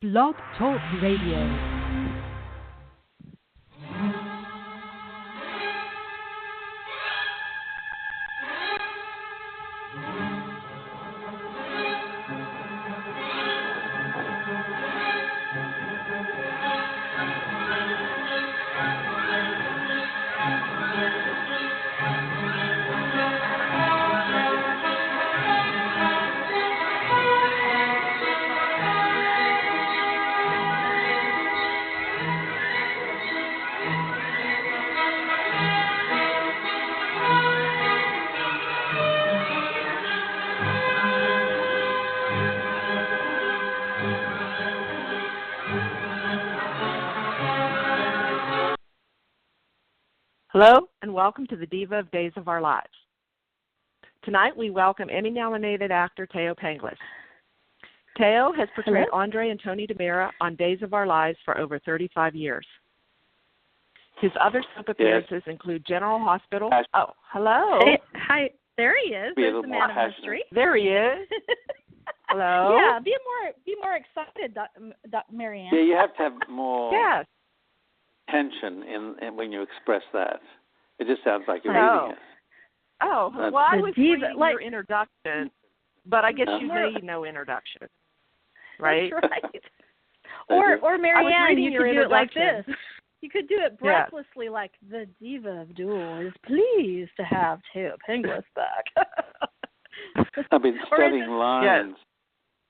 Blog Talk Radio. Hello, and welcome to the Diva of Days of Our Lives. Tonight, we welcome Emmy-nominated actor Thaao Penghlis. Thaao has portrayed Andre and Tony DiMera on Days of Our Lives for over 35 years. His other soap appearances include General Hospital. Oh, hello. Hey, hi, there he is. There's the man of mystery. There he is. Hello. Yeah, be more excited, Marianne. Yeah, you have to have more Yes. tension in when you express that. It just sounds like you're reading it. Oh, well, I was reading your introduction, but I guess you need no introduction, right? That's right. or Marianne, you could do it like this. You could do it breathlessly, like the Diva of Duel is pleased to have Thaao Penghlis back. I've been studying lines.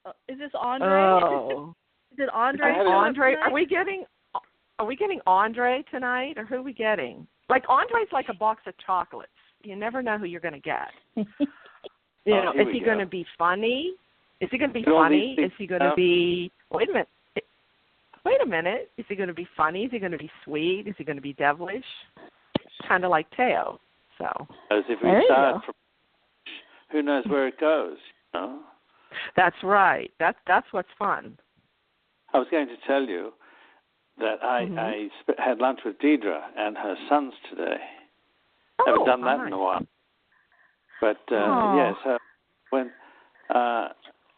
Yes. Is this Andre? Oh. Is it Andre? Andre, are we getting Andre tonight, or who are we getting? Like, Andre's like a box of chocolates. You never know who you're going to get. Is he going to be funny? Is he going to be funny? Is he going to be... Wait a minute. Is he going to be funny? Is he going to be sweet? Is he going to be devilish? Kind of like Thaao. So. As if we start from... Who knows where it goes, you know? That's right. That's what's fun. I was going to tell you that I had lunch with Deidre and her sons today. Haven't done that in a while. But, yes, when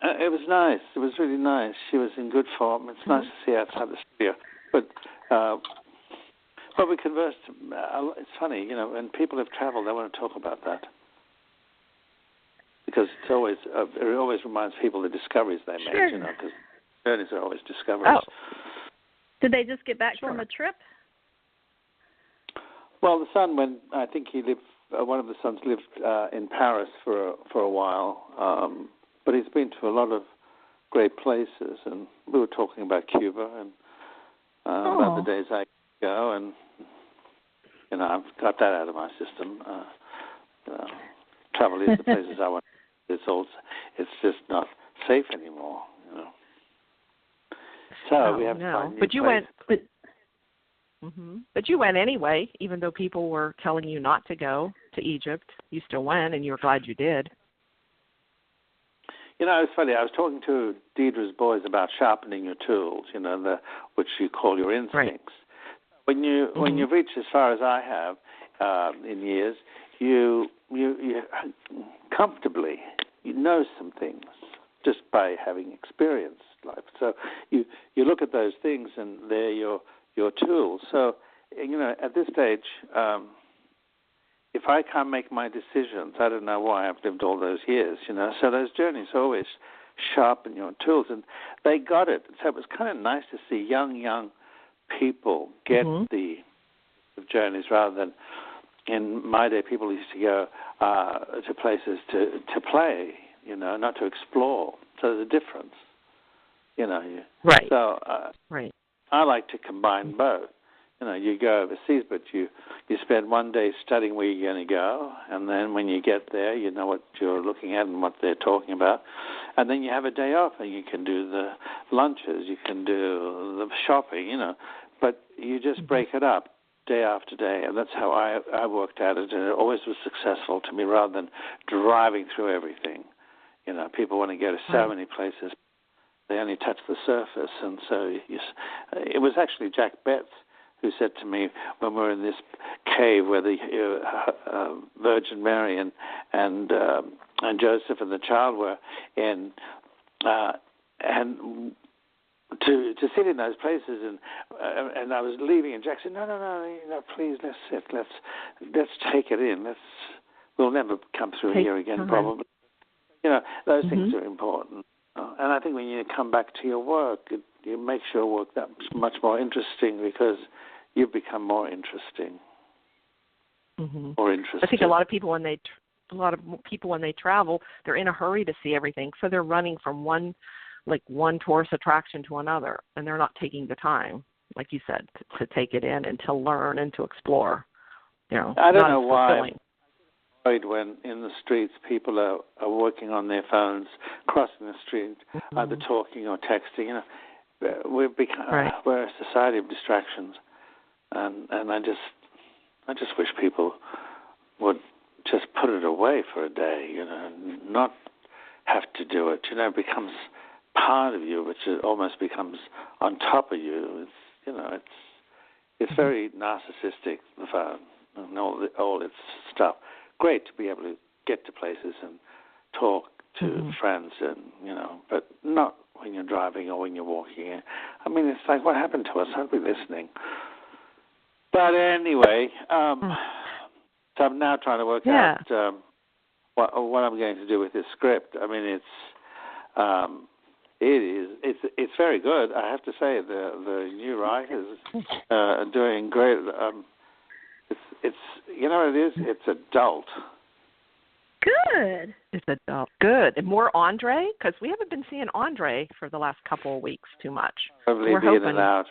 it was nice. It was really nice. She was in good form. It's nice to see outside the studio. But we conversed. It's funny, you know, when people have traveled, they want to talk about that. Because it always reminds people of the discoveries they made, you know, because journeys are always discoveries. Oh. Did they just get back from a trip? Well, the son went. I think he lived. One of the sons lived in Paris for a while, but he's been to a lot of great places. And we were talking about Cuba and about the days I go, and you know, I've got that out of my system. Travel is the places I want. It's just not safe anymore, you know. So we have to find new places. But you went anyway, even though people were telling you not to go to Egypt. You still went, and you were glad you did. You know, it's funny. I was talking to Deidre's boys about sharpening your tools, you know, which you call your instincts. Right. When you've reached as far as I have in years, you comfortably know some things just by having experienced life. So you look at those things, and they're your tools. So, you know, at this stage, if I can't make my decisions, I don't know why I've lived all those years, you know. So those journeys always sharpen your tools, and they got it. So it was kind of nice to see young people get the journeys rather than, in my day, people used to go to places to play, you know, not to explore. So there's a difference, you know. Right. So right. I like to combine both. You know, you go overseas, but you spend one day studying where you're going to go, and then when you get there, you know what you're looking at and what they're talking about, and then you have a day off, and you can do the lunches, you can do the shopping, you know, but you just break it up day after day, and that's how I worked at it, and it always was successful to me rather than driving through everything. You know, people want to go to so many places. They only touch the surface, and so it was actually Jack Betts who said to me when we were in this cave where the Virgin Mary and Joseph and the child were in, and to sit in those places, and I was leaving, and Jack said, no, please, let's sit, let's take it in, we'll never come through here again, probably. Those things are important, and I think when you come back to your work, it makes your work that much more interesting because you become more interesting, more interested. I think a lot of people when they travel, they're in a hurry to see everything, so they're running from one tourist attraction to another, and they're not taking the time, like you said, to take it in and to learn and to explore. I don't know why. When in the streets people are working on their phones, crossing the street, either talking or texting. We're a society of distractions, and I just wish people would just put it away for a day. Not have to do it. It becomes part of you, which almost becomes on top of you. It's very narcissistic, the phone and all its stuff. Great to be able to get to places and talk to friends, and but not when you're driving or when you're walking. I mean, it's like, what happened to us? Aren't we listening? But anyway, so I'm now trying to work out what I'm going to do with this script. I mean, it's very good. I have to say the new writers are doing great. It's what it is. It's adult. Good. It's adult. Good. And more Andre, because we haven't been seeing Andre for the last couple of weeks too much. Probably be in and out.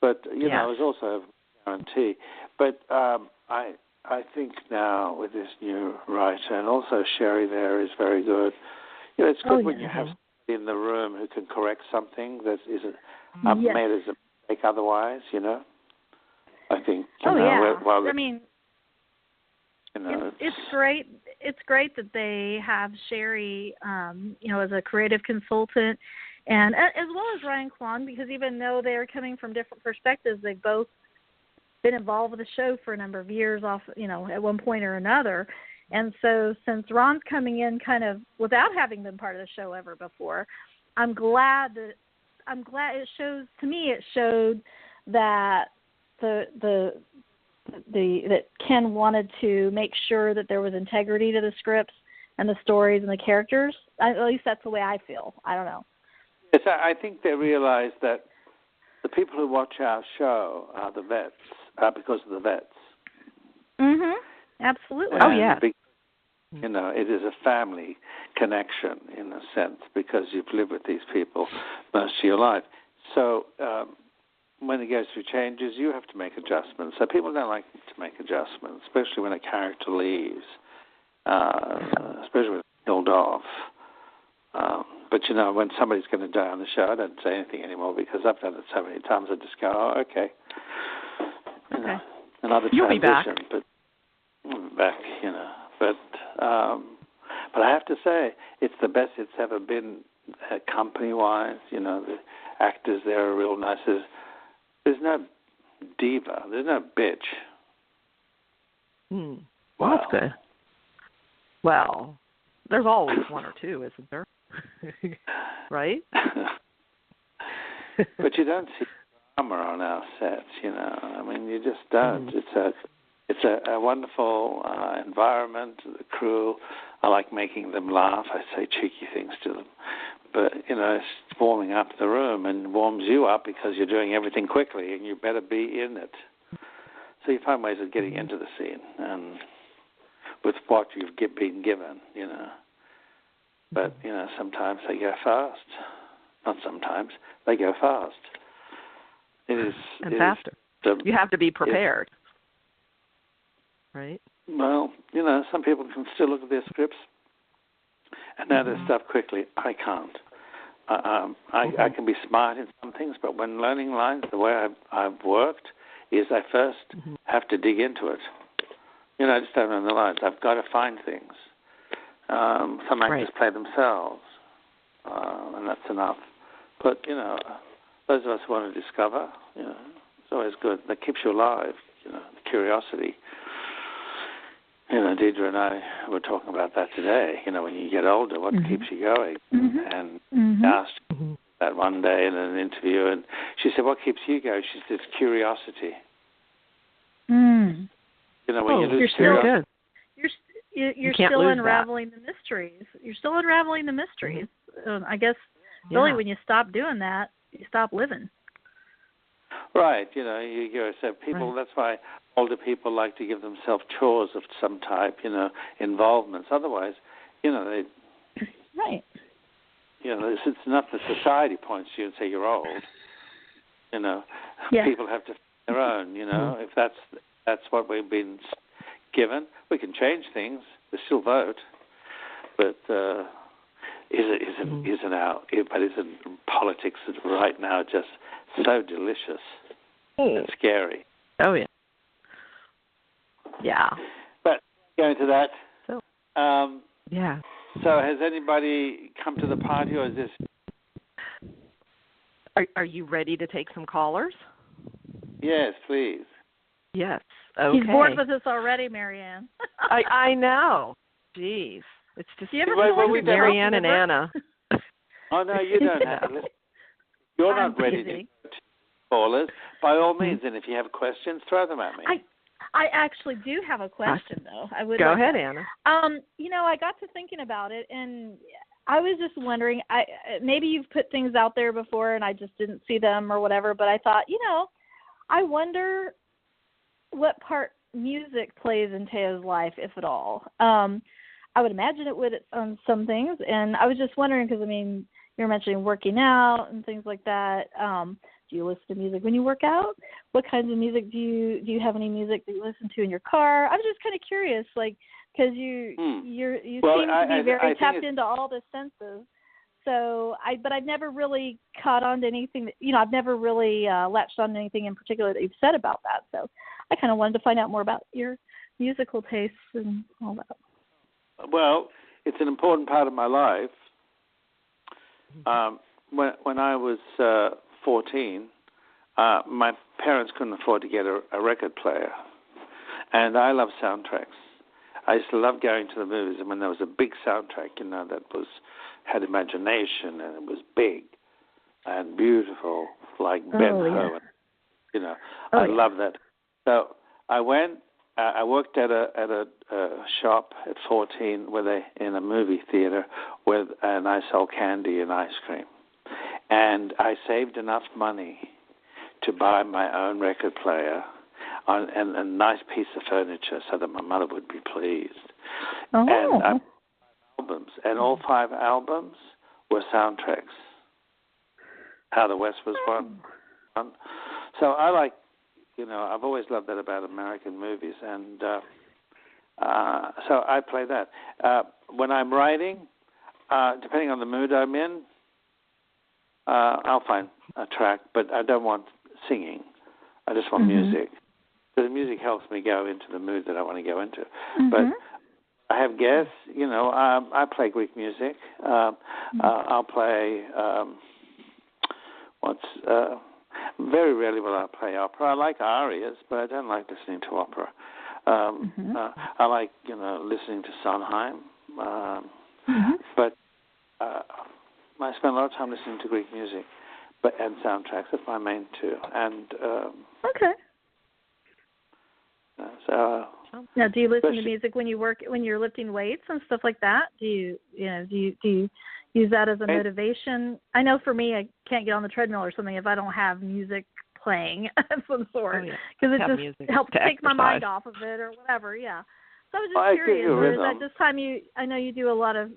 But I was also a guarantee. But I think now with this new writer, and also Sherry there is very good. It's good when you have somebody in the room who can correct something that isn't made as a mistake otherwise. I think. It's great. It's great that they have Sherry, as a creative consultant, and as well as Ryan Kwan, because even though they're coming from different perspectives, they've both been involved with the show for a number of years off, at one point or another. And so since Ron's coming in kind of without having been part of the show ever before, I'm glad it shows, to me, it showed that that Ken wanted to make sure that there was integrity to the scripts and the stories and the characters. At least that's the way I feel. I don't know. Yes, I think they realize that the people who watch our show are the vets, because of the vets. Absolutely. And it is a family connection in a sense, because you've lived with these people most of your life. So when it goes through changes, you have to make adjustments. So people don't like to make adjustments, especially when a character leaves, especially when it's killed off. But, when somebody's going to die on the show, I don't say anything anymore, because I've done it so many times. I just go, oh, okay. Another You'll transition. Be back. But back, But I have to say, it's the best it's ever been company-wise. The actors there are real nice. There's no diva. There's no bitch. Well, that's good. Well, there's always one or two, isn't there? Right? But you don't see drama on our sets, I mean, you just don't. It's a wonderful environment. The crew, I like making them laugh. I say cheeky things to them. But, it's warming up the room and warms you up because you're doing everything quickly and you better be in it. So you find ways of getting into the scene and with what you've been given, But, sometimes they go fast. Not sometimes. They go fast. And faster. You have to be prepared. Right? Well, some people can still look at their scripts and know their stuff quickly. I can't. I can be smart in some things, but when learning lines, the way I've worked is I first have to dig into it. I just don't know the lines. I've got to find things. Some actors play themselves, and that's enough. But, those of us who want to discover, it's always good. That keeps you alive, the curiosity. Deidre and I were talking about that today. When you get older, what keeps you going? And ask that one day in an interview, and she said, "What keeps you going?" She said, "Curiosity." Mm. You know, when you lose you're curiosity, you're still unraveling the mysteries. You're still unraveling the mysteries. I guess really when you stop doing that, you stop living. right? You know, you go. So people. That's why older people like to give themselves chores of some type. You know, involvements. Otherwise, you know, they. Right. You know, it's not that society points to you and say you're old. You know, people have to find their own. You know, if that's what we've been given, we can change things. We still vote, but isn't politics right now just so delicious and scary? Oh yeah. Yeah. But going to that. So. Yeah. So has anybody come to the party, or is this? Are you ready to take some callers? Yes, please. Yes. Okay. He's bored with us already, Marianne. I know. Jeez. It's just Marianne and Anna. Oh no, you don't have to. You're not ready to callers. By all means, and if you have questions, throw them at me. I actually do have a question, though. I would go ahead, Anna. You know, I got to thinking about it, and I was just wondering. Maybe you've put things out there before, and I just didn't see them or whatever. But I thought, you know, I wonder what part music plays in Thao's life, if at all. I would imagine it would on some things, and I was just wondering because I mean, you were mentioning working out and things like that. Do you listen to music when you work out? What kinds of music do you have any music that you listen to in your car? I'm just kind of curious, like, because you seem to be very tapped into all the senses. So but I've never really caught on to anything that, you know, I've never really latched on to anything in particular that you've said about that. So I kind of wanted to find out more about your musical tastes and all that. Well, it's an important part of my life. When I was 14, my parents couldn't afford to get a record player, and I love soundtracks. I used to love going to the movies, and when there was a big soundtrack, you know, that had imagination, and it was big and beautiful, like Ben Hur. You know, I love that. So I went. I worked at a shop at 14 in a movie theater, and I sold candy and ice cream. And I saved enough money to buy my own record player and a nice piece of furniture so that my mother would be pleased. Oh. And I albums, and all 5 albums were soundtracks. How the West was one. So I like, you know, I've always loved that about American movies, and so I play that. When I'm writing, depending on the mood I'm in, I'll find a track, but I don't want singing. I just want music. Because the music helps me go into the mood that I want to go into. But I have guests, you know, I play Greek music. I'll play, very rarely will I play opera. I like arias, but I don't like listening to opera. I like, you know, listening to Sondheim. But I spend a lot of time listening to Greek music, and soundtracks. That's my main two. And so. Now, do you listen to music when you're lifting weights and stuff like that? Do you use that as a motivation? I know for me, I can't get on the treadmill or something if I don't have music playing of some sort, because it just helps take my mind off of it or whatever. Yeah. So I was just curious. Or is that this time I know you do a lot of,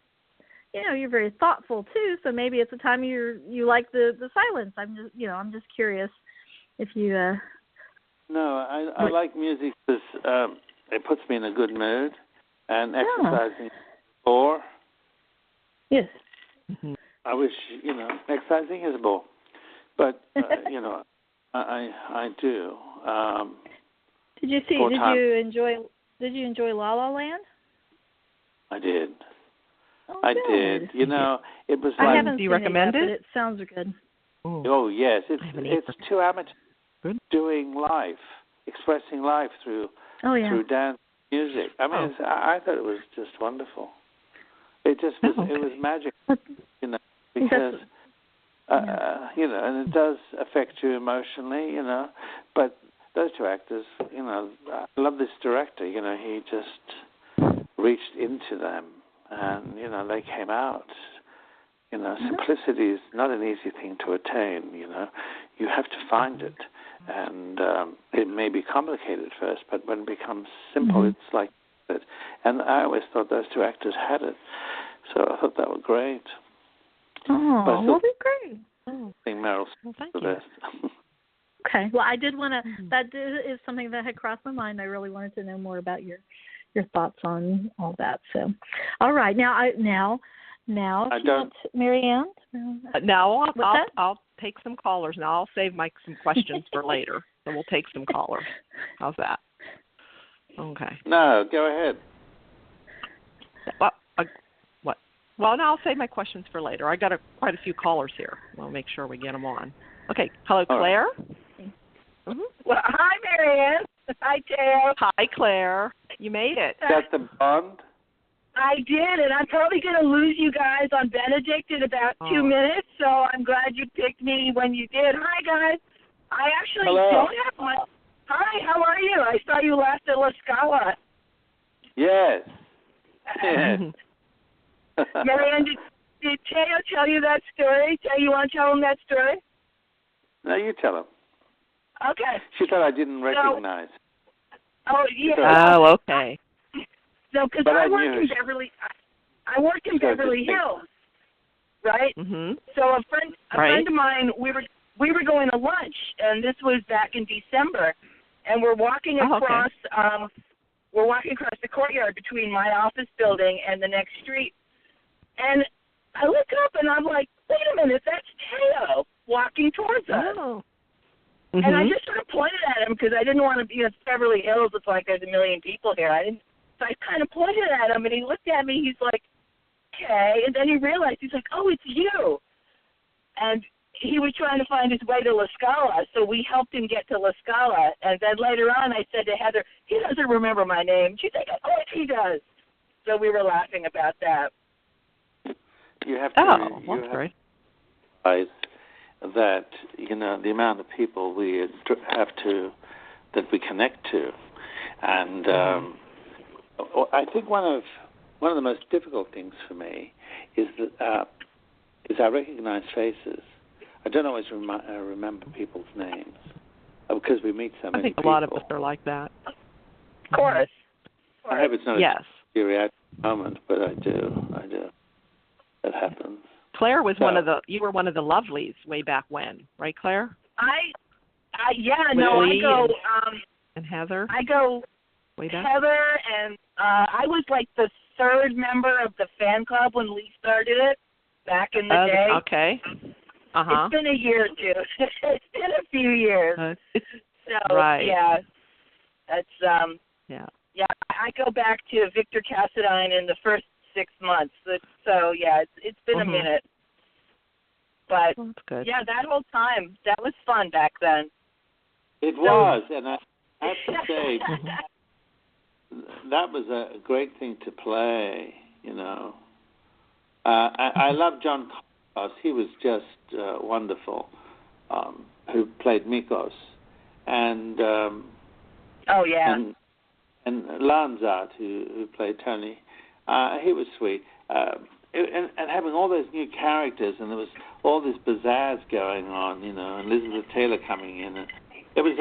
you know, you're very thoughtful too. So maybe it's a time you like the silence. I'm just curious if you. No, I like music because it puts me in a good mood, and exercising bore. Yes. I wish, you know, exercising is a bore, but you know, I do. Did you enjoy La La Land? I did. Oh, I good. did. You know, it was I like. haven't do you seen recommend it? Yet, it? But it sounds good. Oh yes, it's 2 amateurs doing life, expressing life through dance, music. I mean, I thought it was just wonderful. It just was. It was magic, you know, because and it does affect you emotionally, but those two actors, I love this director, he just reached into them and, they came out. Simplicity is not an easy thing to attain, You have to find it. And it may be complicated first, but when it becomes simple, it's like it. And I always thought those two actors had it. So I thought that was great. Oh, well, that's great. I think Meryl's the best. Okay. Well, I did want to. That is something that had crossed my mind. I really wanted to know more about your thoughts on all that. So, all right. Now, Marianne. Now I'll take some callers. Now I'll save some questions for later. So we'll take some callers. How's that? Okay. No, go ahead. What? Well, no, I'll save my questions for later. I got quite a few callers here. We'll make sure we get them on. Okay. Hello, Claire. Right. Mm-hmm. Well, hi, Marianne. Hi, Thaao. Hi, Claire. You made it. Got the bond? I did, and I'm probably going to lose you guys on Benedict in about 2 minutes, so I'm glad you picked me when you did. Hi, guys. I actually don't have much. Hi, how are you? I saw you last at La Scala. Yes. Marianne, did Thaao tell you that story? You want to tell him that story? No, you tell him. Okay. She thought I didn't recognize. Oh, okay. So, because I work in Beverly Hills, right? Mm-hmm. So a friend of mine, we were going to lunch, and this was back in December, and we're walking across the courtyard between my office building and the next street, and I look up and I'm like, wait a minute, that's Thaao walking towards us. Oh. Mm-hmm. And I just sort of pointed at him because I didn't want to be in Beverly Hills. It's like there's a million people here. So I kind of pointed at him, and he looked at me. He's like, okay. And then he realized, he's like, oh, it's you. And he was trying to find his way to La Scala, so we helped him get to La Scala. And then later on, I said to Heather, he doesn't remember my name. She's like, oh, he does. So we were laughing about that. You have to realize that, the amount of people we that we connect to. And I think one of the most difficult things for me is that I recognize faces. I don't always remember people's names because we meet so many people. I think a lot of us are like that. Of course. I hope it's not a reaction moment, but I do. That happens. Claire was you were one of the lovelies way back when, right, Claire? I go. And Heather? I go way back? Heather, and I was like the third member of the fan club when Lee started it back in the day. Okay. Uh-huh. It's been a year or two. It's been a few years. Right. Yeah. That's I go back to Victor Cassadine in the first 6 months. So it's been a minute. But that's good. Yeah, that whole time, that was fun back then. It was, and I have to say that was a great thing to play, I love John Carlos. He was just wonderful, who played Mikos. And and Lanzard, who played Tony, he was sweet. And having all those new characters, and there was all this pizzazz going on, and Elizabeth Taylor coming in. And it was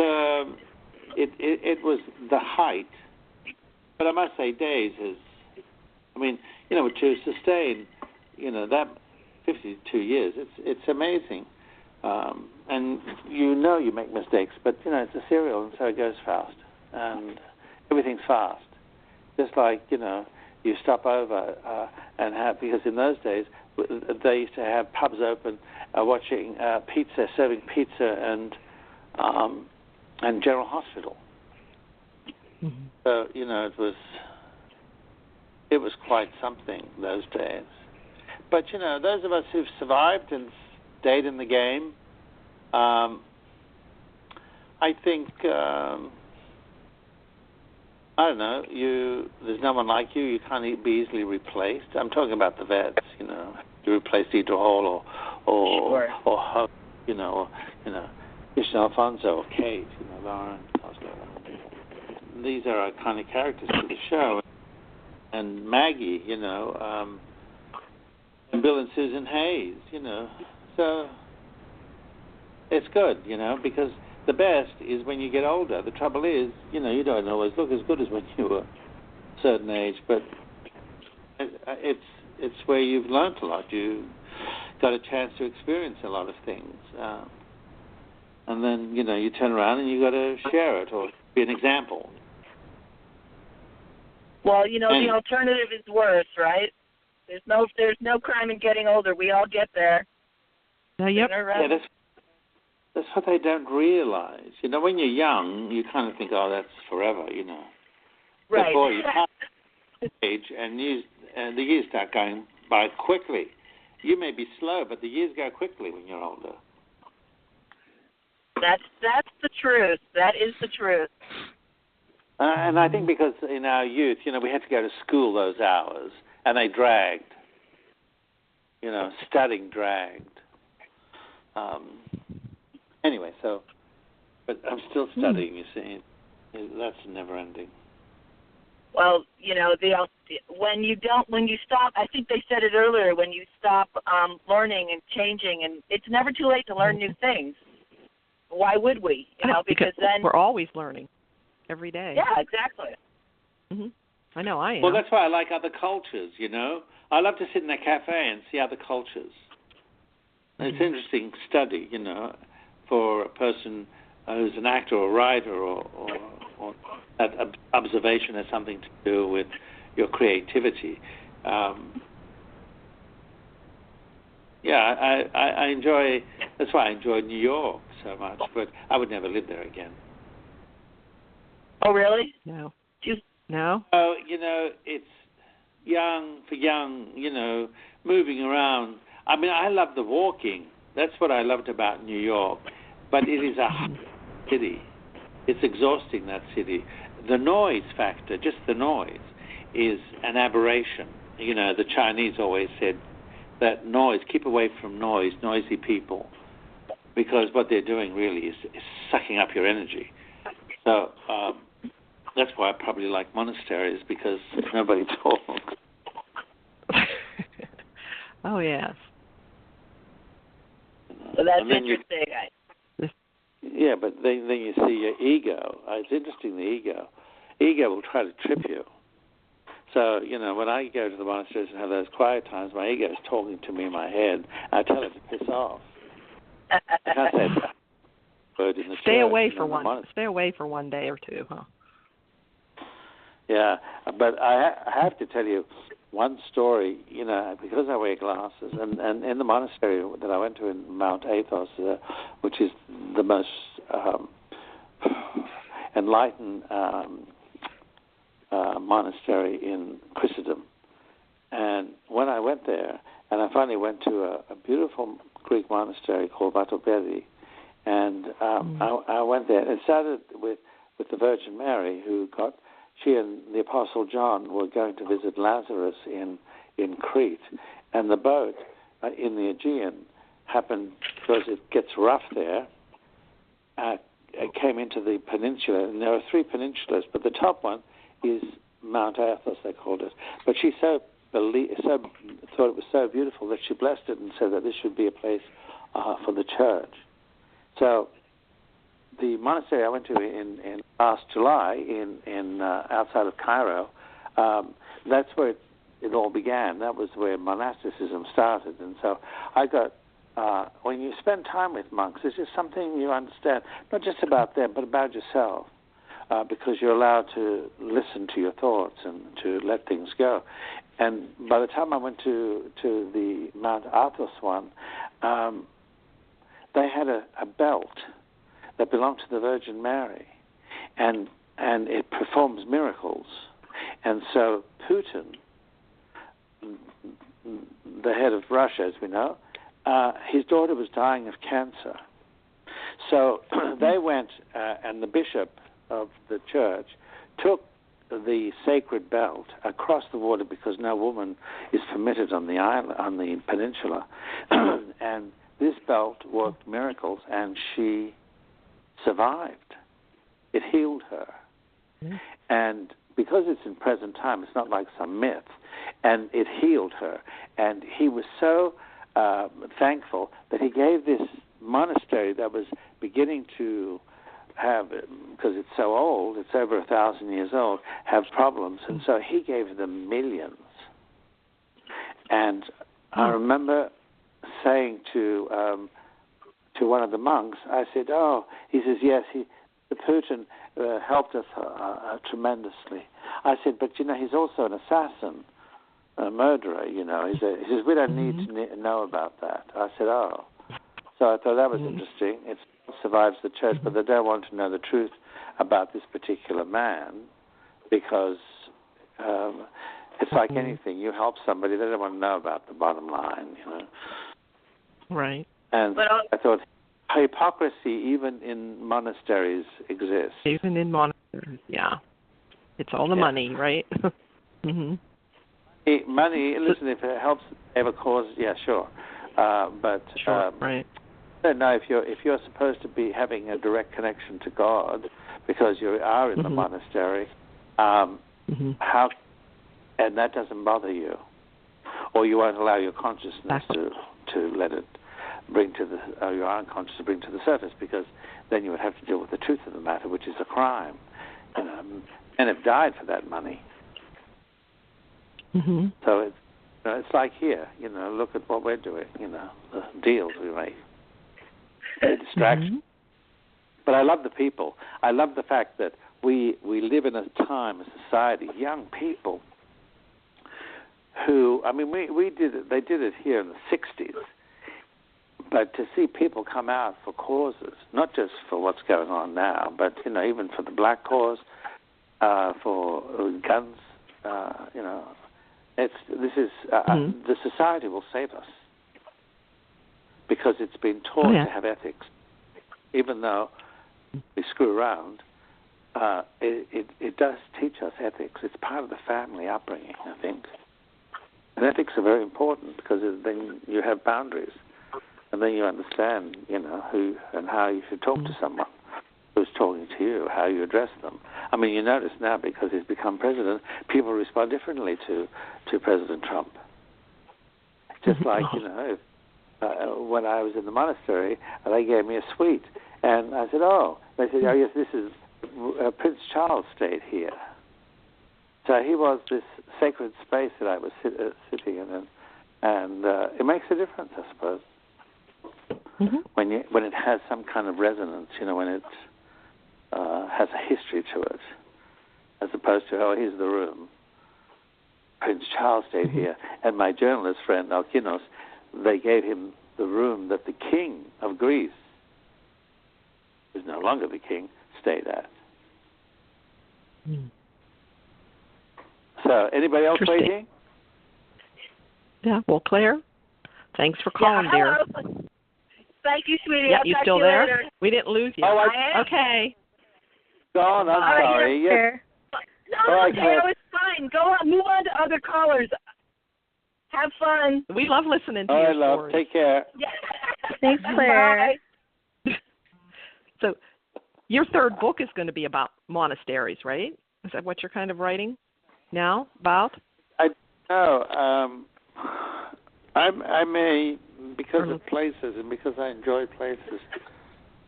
it was the height. But I must say, Days is, to sustain, that 52 years, it's amazing. And you make mistakes, but it's a serial, and so it goes fast, and everything's fast. Just like you stop over and have, because in those days they used to have pubs open, watching serving pizza and General Hospital. Mm-hmm. So it was quite something those days. But those of us who've survived and stayed in the game, I think. I don't know. There's no one like you. You can't be easily replaced. I'm talking about the vets. You replace Deidre Hall or Christian Alfonso, or Kate, Lauren Osler. These are our kind of characters for the show. And Maggie, and Bill and Susan Hayes, So it's good, because the best is when you get older. The trouble is, you don't always look as good as when you were a certain age, but it's where you've learnt a lot. You got a chance to experience a lot of things. And then, you turn around and you got to share it or be an example. Well, the alternative is worse, right? There's no crime in getting older. We all get there. Yep. Yeah, that's what they don't realize. When you're young, you kind of think, oh, that's forever, Right. But boy, you pass age and the years start going by quickly. You may be slow, but the years go quickly when you're older. That's the truth. That is the truth. And I think because in our youth, we had to go to school those hours, and they dragged. Studying dragged. Anyway, but I'm still studying. You see, that's never ending. Well, when you stop, I think they said it earlier. When you stop learning and changing, and it's never too late to learn new things. Why would we? Because then we're always learning every day. Yeah, exactly. Mm-hmm. I know I am. Well, that's why I like other cultures. I love to sit in a cafe and see other cultures. Mm-hmm. It's an interesting study, for a person who's an actor or writer, or that observation has something to do with your creativity. I enjoy. That's why I enjoy New York so much, but I would never live there again. Oh, really? No. No? Oh, it's young, moving around. I mean, I love the walking. That's what I loved about New York. But it is a city. It's exhausting, that city. The noise factor, just the noise, is an aberration. The Chinese always said that noise, keep away from noise, noisy people, because what they're doing really is sucking up your energy. So that's why I probably like monasteries, because nobody talks. Oh, yes. So that's interesting. Yeah, but then you see your ego. It's interesting, the ego. Ego will try to trip you. So, when I go to the monasteries and have those quiet times, my ego is talking to me in my head. I tell it to piss off. I can't say a word in the Stay church, away for one. Stay away for one day or two, huh? Yeah, but I have to tell you one story, because I wear glasses, and in the monastery that I went to in Mount Athos, which is the most enlightened monastery in Christendom. And when I went there, and I finally went to a beautiful Greek monastery called Vatopedi, and I went there. It started with the Virgin Mary, she and the Apostle John were going to visit Lazarus in Crete, and the boat in the Aegean happened, because it gets rough there, it came into the peninsula, and there are 3 peninsulas, but the top one is Mount Athos, they called it. But she thought it was so beautiful that she blessed it and said that this should be a place for the church. So the monastery I went to in last July in outside of Cairo, that's where it all began. That was where monasticism started. And so I got, when you spend time with monks, it's just something you understand, not just about them, but about yourself, because you're allowed to listen to your thoughts and to let things go. And by the time I went to the Mount Athos one, they had a belt that belonged to the Virgin Mary, and it performs miracles. And so Putin, the head of Russia, as we know, his daughter was dying of cancer. So they went, and the bishop of the church took the sacred belt across the water, because no woman is permitted on the island, on the peninsula, And this belt worked miracles, and she survived. It healed her. Mm-hmm. And because it's in present time, it's not like some myth, and it healed her. And he was so thankful that he gave this monastery that was beginning to have, because it's so old, it's over 1,000 years old, have problems. And so he gave them millions. And I remember saying to one of the monks, I said, "Oh," he says, "Yes, the Putin helped us tremendously." I said, "But he's also an assassin, a murderer. He says we don't need to know about that." I said, "Oh," so I thought that was interesting. It survives the church, but they don't want to know the truth about this particular man because it's like anything. You help somebody, they don't want to know about the bottom line. Right. And I thought hypocrisy, even in monasteries, exists. Even in monasteries, yeah. It's all the money, right? Mm-hmm. Money, listen, if it helps have a cause, yeah, sure. But right. I don't know if you're supposed to be having a direct connection to God because you are in the monastery, how, and that doesn't bother you, or you won't allow your consciousness to let it bring to your unconscious to bring to the surface, because then you would have to deal with the truth of the matter, which is a crime. And have died for that money. Mm-hmm. So it's like here, look at what we're doing, the deals we make. A distraction. But I love the people. I love the fact that we live in a time, a society, young people who, we did it, they did it here in the 60s, but to see people come out for causes, not just for what's going on now, but, even for the black cause, for guns, the society will save us because it's been taught to have ethics. Even though we screw around, it does teach us ethics. It's part of the family upbringing, I think. And ethics are very important because then you have boundaries, and then you understand, who and how you should talk to someone who's talking to you, how you address them. You notice now, because he's become president, people respond differently to President Trump. Just like, when I was in the monastery, they gave me a suite. And I said, they said, yes, this is Prince Charles stayed here. So he was this sacred space that I was sitting in. And it makes a difference, I suppose, when it has some kind of resonance, when it has a history to it, as opposed to, here's the room. Prince Charles stayed here. And my journalist friend, Alkinos, they gave him the room that the king of Greece, who's no longer the king, stayed at. So, anybody else waiting? Yeah, well, Claire, thanks for calling, dear. Thank you, sweetie. Yeah, I'll you talk still to you there? later. We didn't lose you. I am. Okay. Dawn, I'm sorry. Yes. No, it's fine. Go on. Move on to other callers. Have fun. We love listening to your stories. Take care. Thanks, Claire. Bye. So your third book is going to be about monasteries, right? Is that what you're kind of writing now about? I may, because of places and because I enjoy places,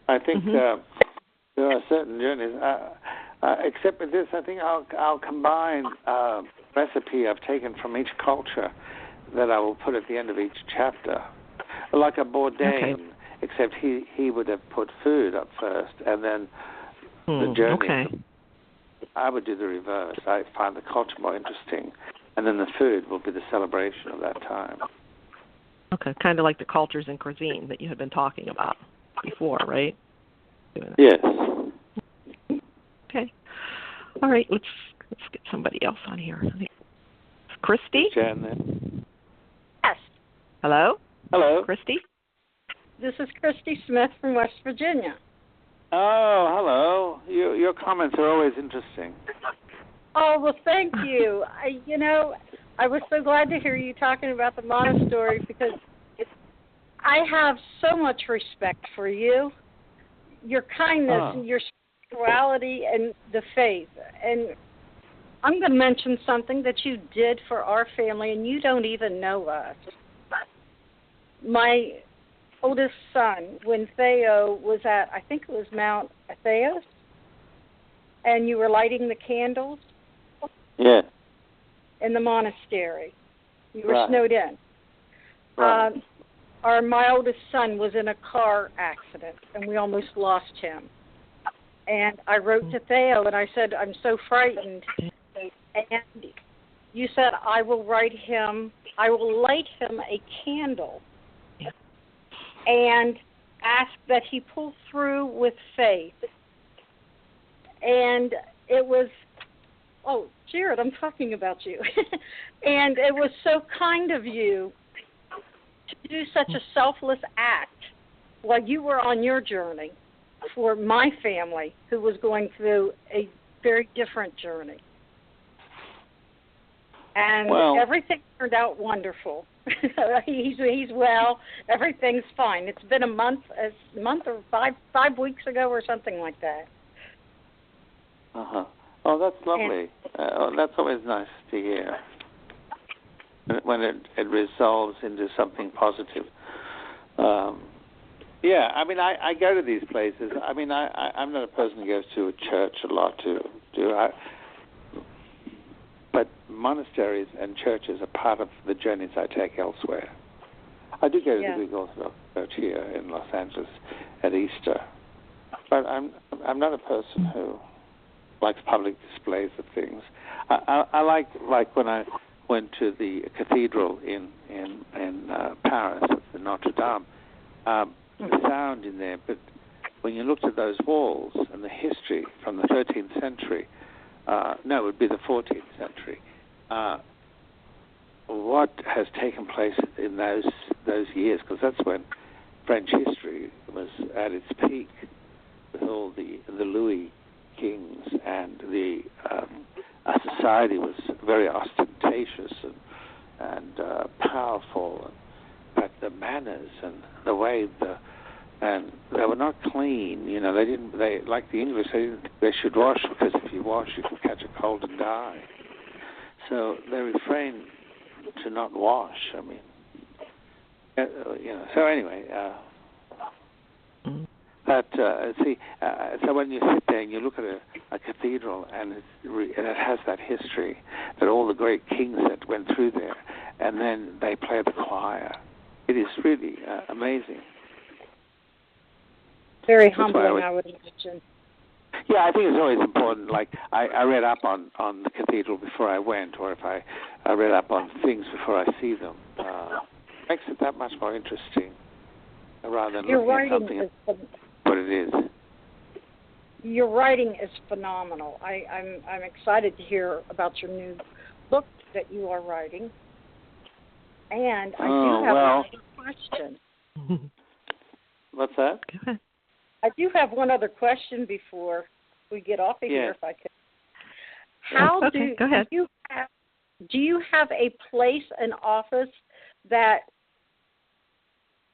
I think there are certain journeys. Except with this, I think I'll combine a recipe I've taken from each culture that I will put at the end of each chapter, like a Bourdain, except he would have put food up first and then the journey. Okay. I would do the reverse. I find the culture more interesting, and then the food will be the celebration of that time. Okay, kind of like the cultures and cuisine that you had been talking about before, right? Yes. Okay. All right, let's get somebody else on here. Christy? Jan. Yes. Hello? Hello. Christy? This is Christy Smith from West Virginia. Oh, hello. Your comments are always interesting. Oh, well, thank you. I was so glad to hear you talking about the monastery because I have so much respect for you, your kindness, and your spirituality, and the faith. And I'm going to mention something that you did for our family, and you don't even know us. My oldest son, when Thaao was at, I think it was Mount Athos, and you were lighting the candles. Yeah. In the monastery. You were Right. snowed in. Right. My oldest son was in a car accident, and we almost lost him. And I wrote to Thaao, and I said, I'm so frightened. And you said, I will light him a candle and ask that he pull through with faith. And it was, oh, Jared, I'm talking about you. And it was so kind of you to do such a selfless act while you were on your journey for my family, who was going through a very different journey. And everything turned out wonderful. He's well. Everything's fine. It's been a month or five weeks ago or something like that. Uh-huh. Oh, that's lovely. That's always nice to hear. When it resolves into something positive. Yeah, I mean, I go to these places. I mean, I'm not a person who goes to a church a lot but monasteries and churches are part of the journeys I take elsewhere. I do go to the Greek Orthodox Church here in Los Angeles at Easter, but I'm not a person who likes public displays of things. I like when I went to the cathedral in Paris, the Notre Dame. The sound in there, but when you looked at those walls and the history from the 13th century, no, it would be the 14th century. What has taken place in those years? Because that's when French history was at its peak, with all the Louis kings, and our society was very ostentatious and powerful, but the manners and the way and they were not clean. You know, they like the English. They should wash, because if you wash, you can catch a cold and die. So they refrained to not wash. I mean, So anyway, so when you sit there and you look at a cathedral and it has that history that all the great kings that went through there, and then they play the choir, it is really amazing. Very humbling, I would imagine. Yeah, I think it's always important. Like, I read up on the cathedral before I went, or if I read up on things before I see them. Makes it that much more interesting, rather than looking at something what it is. Your writing is phenomenal. I'm excited to hear about your new book that you are writing. And I do have another question. What's that? Go ahead. I do have one other question before we get off of here, if I could. Go ahead. Do you have a place, an office that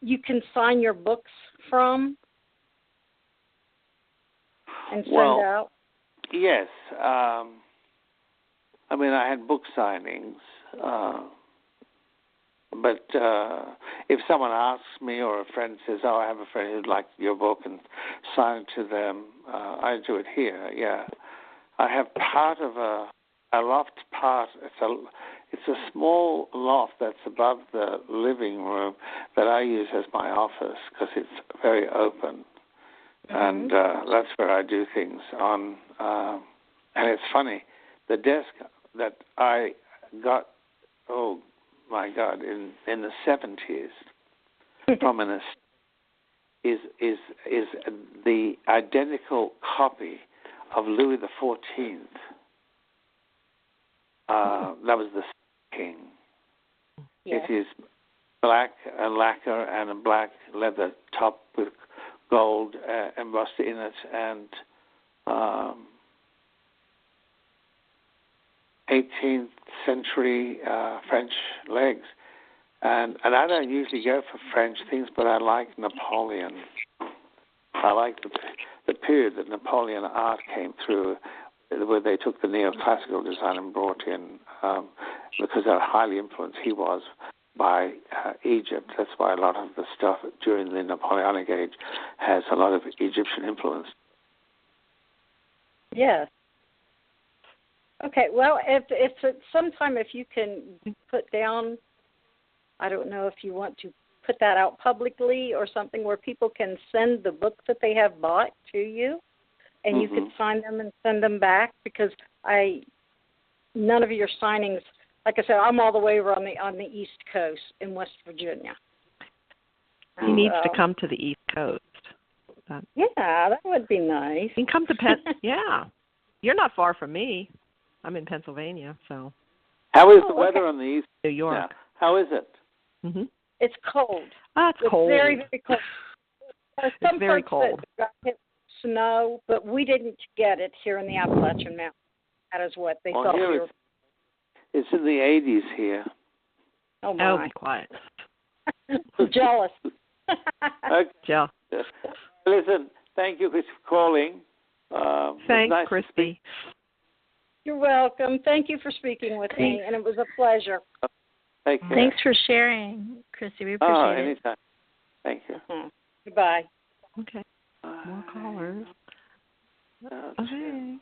you can sign your books from and send out? Yes. I mean, I had book signings. But if someone asks me, or a friend says, "Oh, I have a friend who'd like your book," and sign it to them, I do it here. Yeah, I have part of a loft part. It's a small loft that's above the living room that I use as my office because it's very open, and that's where I do things on. And it's funny, the desk that I got. Oh my God! In the 70s, from is the identical copy of Louis XIV. That was the king. Yes. It is black lacquer and a black leather top with gold embossed in it, and 18th century French legs. And I don't usually go for French things, but I like Napoleon. I like the period that Napoleon art came through, where they took the neoclassical design and brought in, because how highly influenced he was by Egypt. That's why a lot of the stuff during the Napoleonic age has a lot of Egyptian influence. Yes. Okay, well, if sometime if you can put down, I don't know if you want to put that out publicly or something where people can send the books that they have bought to you, and you could sign them and send them back, because none of your signings, like I said, I'm all the way over on the East Coast in West Virginia. He needs to come to the East Coast. Yeah, that would be nice. You can come to Yeah. You're not far from me. I'm in Pennsylvania, so. How is the weather on the East? New York. Now? How is it? Mm-hmm. It's cold. It's cold. Very, very cold. It's very cold. That got hit snow, but we didn't get it here in the Appalachian Mountains. That is what they thought we were. It's in the 80s here. Oh, my. Oh, be quiet. I'm jealous. Okay. Yeah. Listen, thank you for calling. Thanks, nice Crispy. You're welcome. Thank you for speaking with me, and it was a pleasure. Take care. Thanks for sharing, Chrissy. We appreciate it. Anytime. Thank you. Goodbye. Okay. More callers. Okay.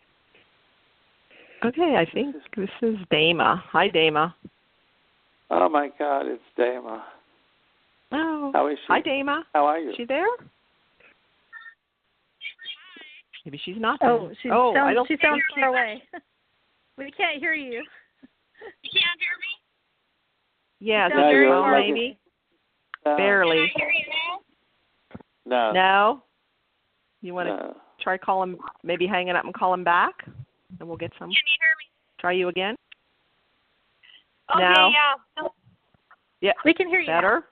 Okay, I think this is Dama. Hi, Dama. Oh, my God, it's Dama. Oh. How is she? Hi, Dama. How are you? Is she there? Maybe she's not. Oh, she sounds she far away. We can't hear you. You can't hear me? Yeah, sound very well, far maybe. Barely. Can I hear you now? No. No? You want to try call him, maybe hang it up and call him back? And we'll get some. Can you hear me? Try you again? Okay, No? yeah. Yeah. We can hear you. Better?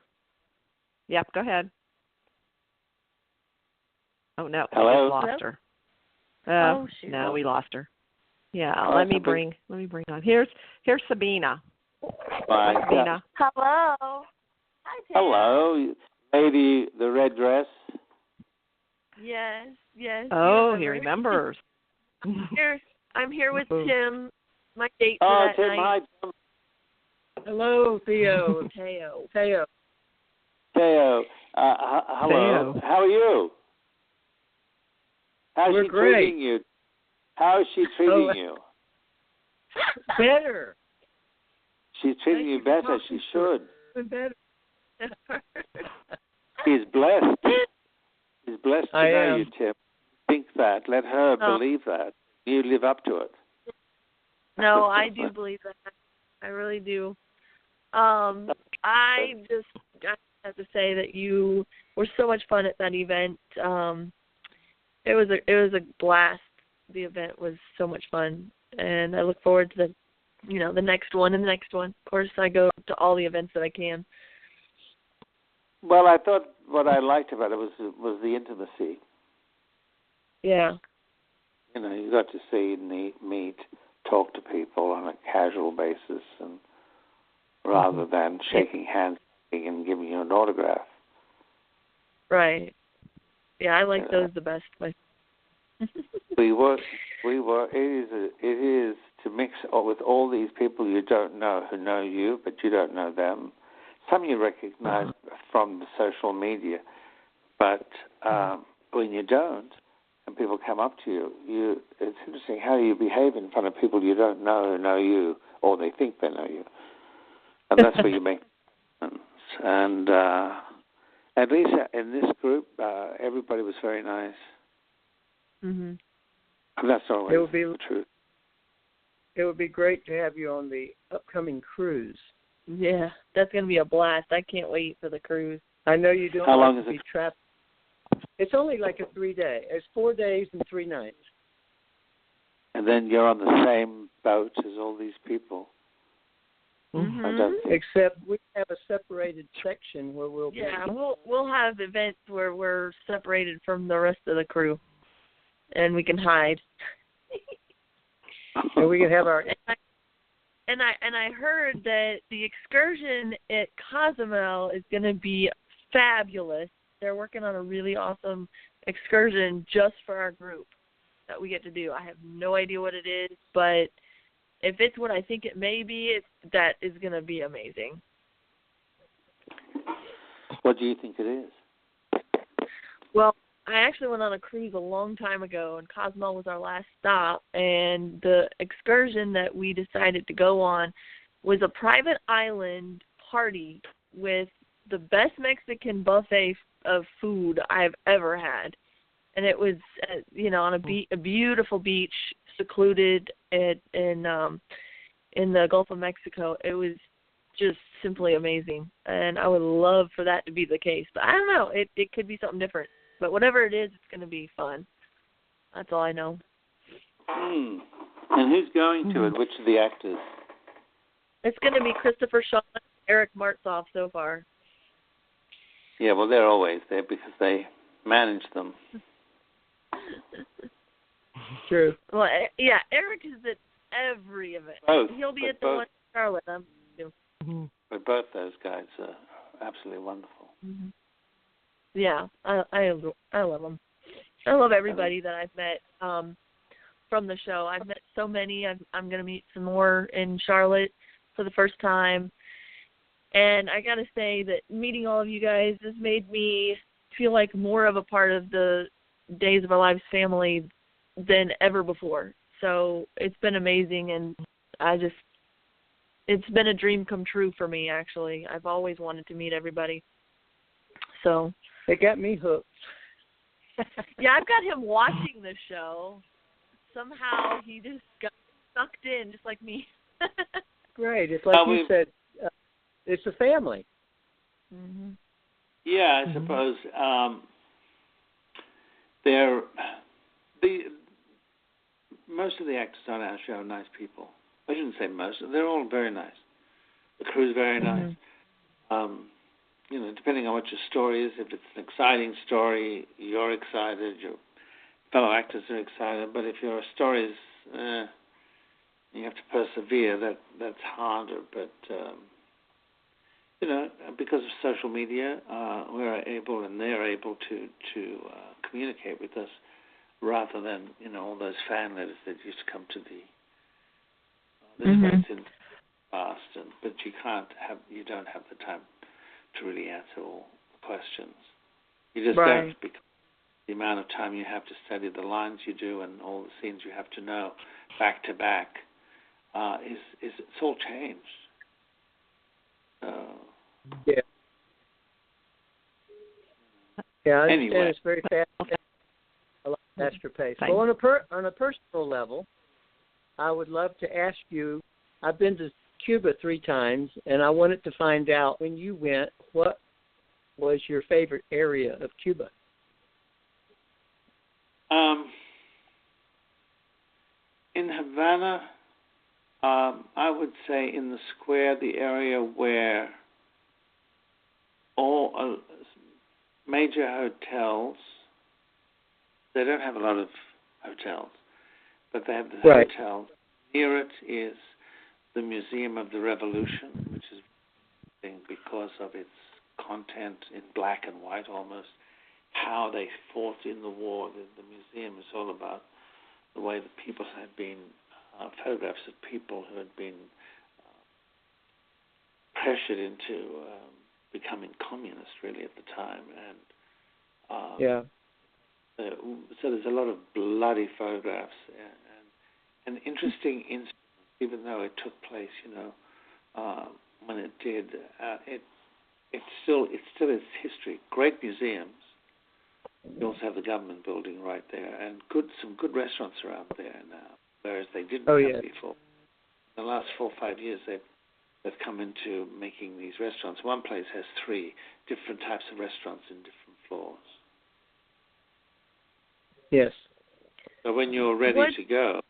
Yep, go ahead. Oh, no. Hello? We just lost her. Shoot. No, we lost her. Yeah, let me bring on. Here's Sabina. Bye. Sabina. Hello. Hi, Tim. Hello, lady, the red dress. Yes. Oh, he remembers. I'm here with Tim. My date for Oh, that Tim, night. hi, Tim. Hello, Theo. Thaao. Thaao. Hello. Thaao. How are you? How's We're she great. treating you? How is she treating you? Better. She's treating you better. She should. Better. She's blessed. She's blessed to I know am. you, Tim. Think that. Let her Oh. believe that. You live up to it. No, I do believe that. I really do. I have to say that you were so much fun at that event. It was a blast. The event was so much fun, and I look forward to the next one and the next one. Of course, I go to all the events that I can. Well, I thought what I liked about it was the intimacy. Yeah. You got to see, meet, talk to people on a casual basis, and rather than shaking hands and giving you an autograph. Right. Yeah, I like those the best. We were. It is to mix with all these people you don't know who know you, but you don't know them. Some you recognize from the social media, but when you don't, and people come up to you, it's interesting how you behave in front of people you don't know who know you, or they think they know you, and that's where you make friends. And at least in this group, everybody was very nice. Mm-hmm. And that's always It would be the truth. It would be great to have you on the upcoming cruise. Yeah, that's going to be a blast. I can't wait for the cruise. I know you don't How want long to is be it? trapped. It's only like a 3-day. It's 4 days and 3 nights. And then you're on the same boat as all these people. Mm-hmm. I don't think. Except we have a separated section where we'll be. Yeah, we'll have events where we're separated from the rest of the crew, and we can hide. And we can have our I heard that the excursion at Cozumel is going to be fabulous. They're working on a really awesome excursion just for our group that we get to do. I have no idea what it is, but if it's what I think it may be, that is going to be amazing. What do you think it is? Well, I actually went on a cruise a long time ago, and Cozumel was our last stop, and the excursion that we decided to go on was a private island party with the best Mexican buffet of food I've ever had. And it was, on a beautiful beach, secluded in the Gulf of Mexico. It was just simply amazing, and I would love for that to be the case. But I don't know. It could be something different. But whatever it is, it's going to be fun. That's all I know. And who's going to it? Which of the actors? It's going to be Christopher Shaw and Eric Martzoff so far. Yeah, well, they're always there because they manage them. True. Well, yeah, Eric is at every event. Both. He'll be at the one in Charlotte. But both those guys are absolutely wonderful. Mm-hmm. Yeah, I love them. I love everybody that I've met from the show. I've met so many. I'm going to meet some more in Charlotte for the first time. And I got to say that meeting all of you guys has made me feel like more of a part of the Days of Our Lives family than ever before. So it's been amazing, and it's been a dream come true for me, actually. I've always wanted to meet everybody. So they got me hooked. Yeah, I've got him watching the show. Somehow he just got sucked in, just like me. Great. It's like you said, it's a family. Mm-hmm. Yeah, I suppose most of the actors on our show are nice people. I shouldn't say most. They're all very nice. The crew's very nice. Depending on what your story is, if it's an exciting story, you're excited, your fellow actors are excited. But if your story is, you have to persevere, that's harder. But, because of social media, we're able and they're able to communicate with us rather than, all those fan letters that used to come to this way in the past. But you don't have the time to really answer all the questions. You just don't, because the amount of time you have to study the lines you do and all the scenes you have to know back to back it's all changed. Yeah, I understand. Anyway. It's very fast. A lot faster pace. Well, on a personal level, I would love to ask you, I've been to Cuba 3 times, and I wanted to find out, when you went, what was your favorite area of Cuba? In Havana, I would say in the square, the area where all major hotels, they don't have a lot of hotels, but they have the hotels. Near it is the Museum of the Revolution, which is because of its content in black and white almost, how they fought in the war. The museum is all about the way the people had been, photographs of people who had been pressured into becoming communist, really, at the time. And so there's a lot of bloody photographs and interesting incidents, even though it took place, when it did. It still is history. Great museums. You also have the government building right there, and some good restaurants around there now, whereas they didn't have before. In the last 4 or 5 years, they've come into making these restaurants. One place has 3 different types of restaurants in different floors. Yes. So when you're ready to go,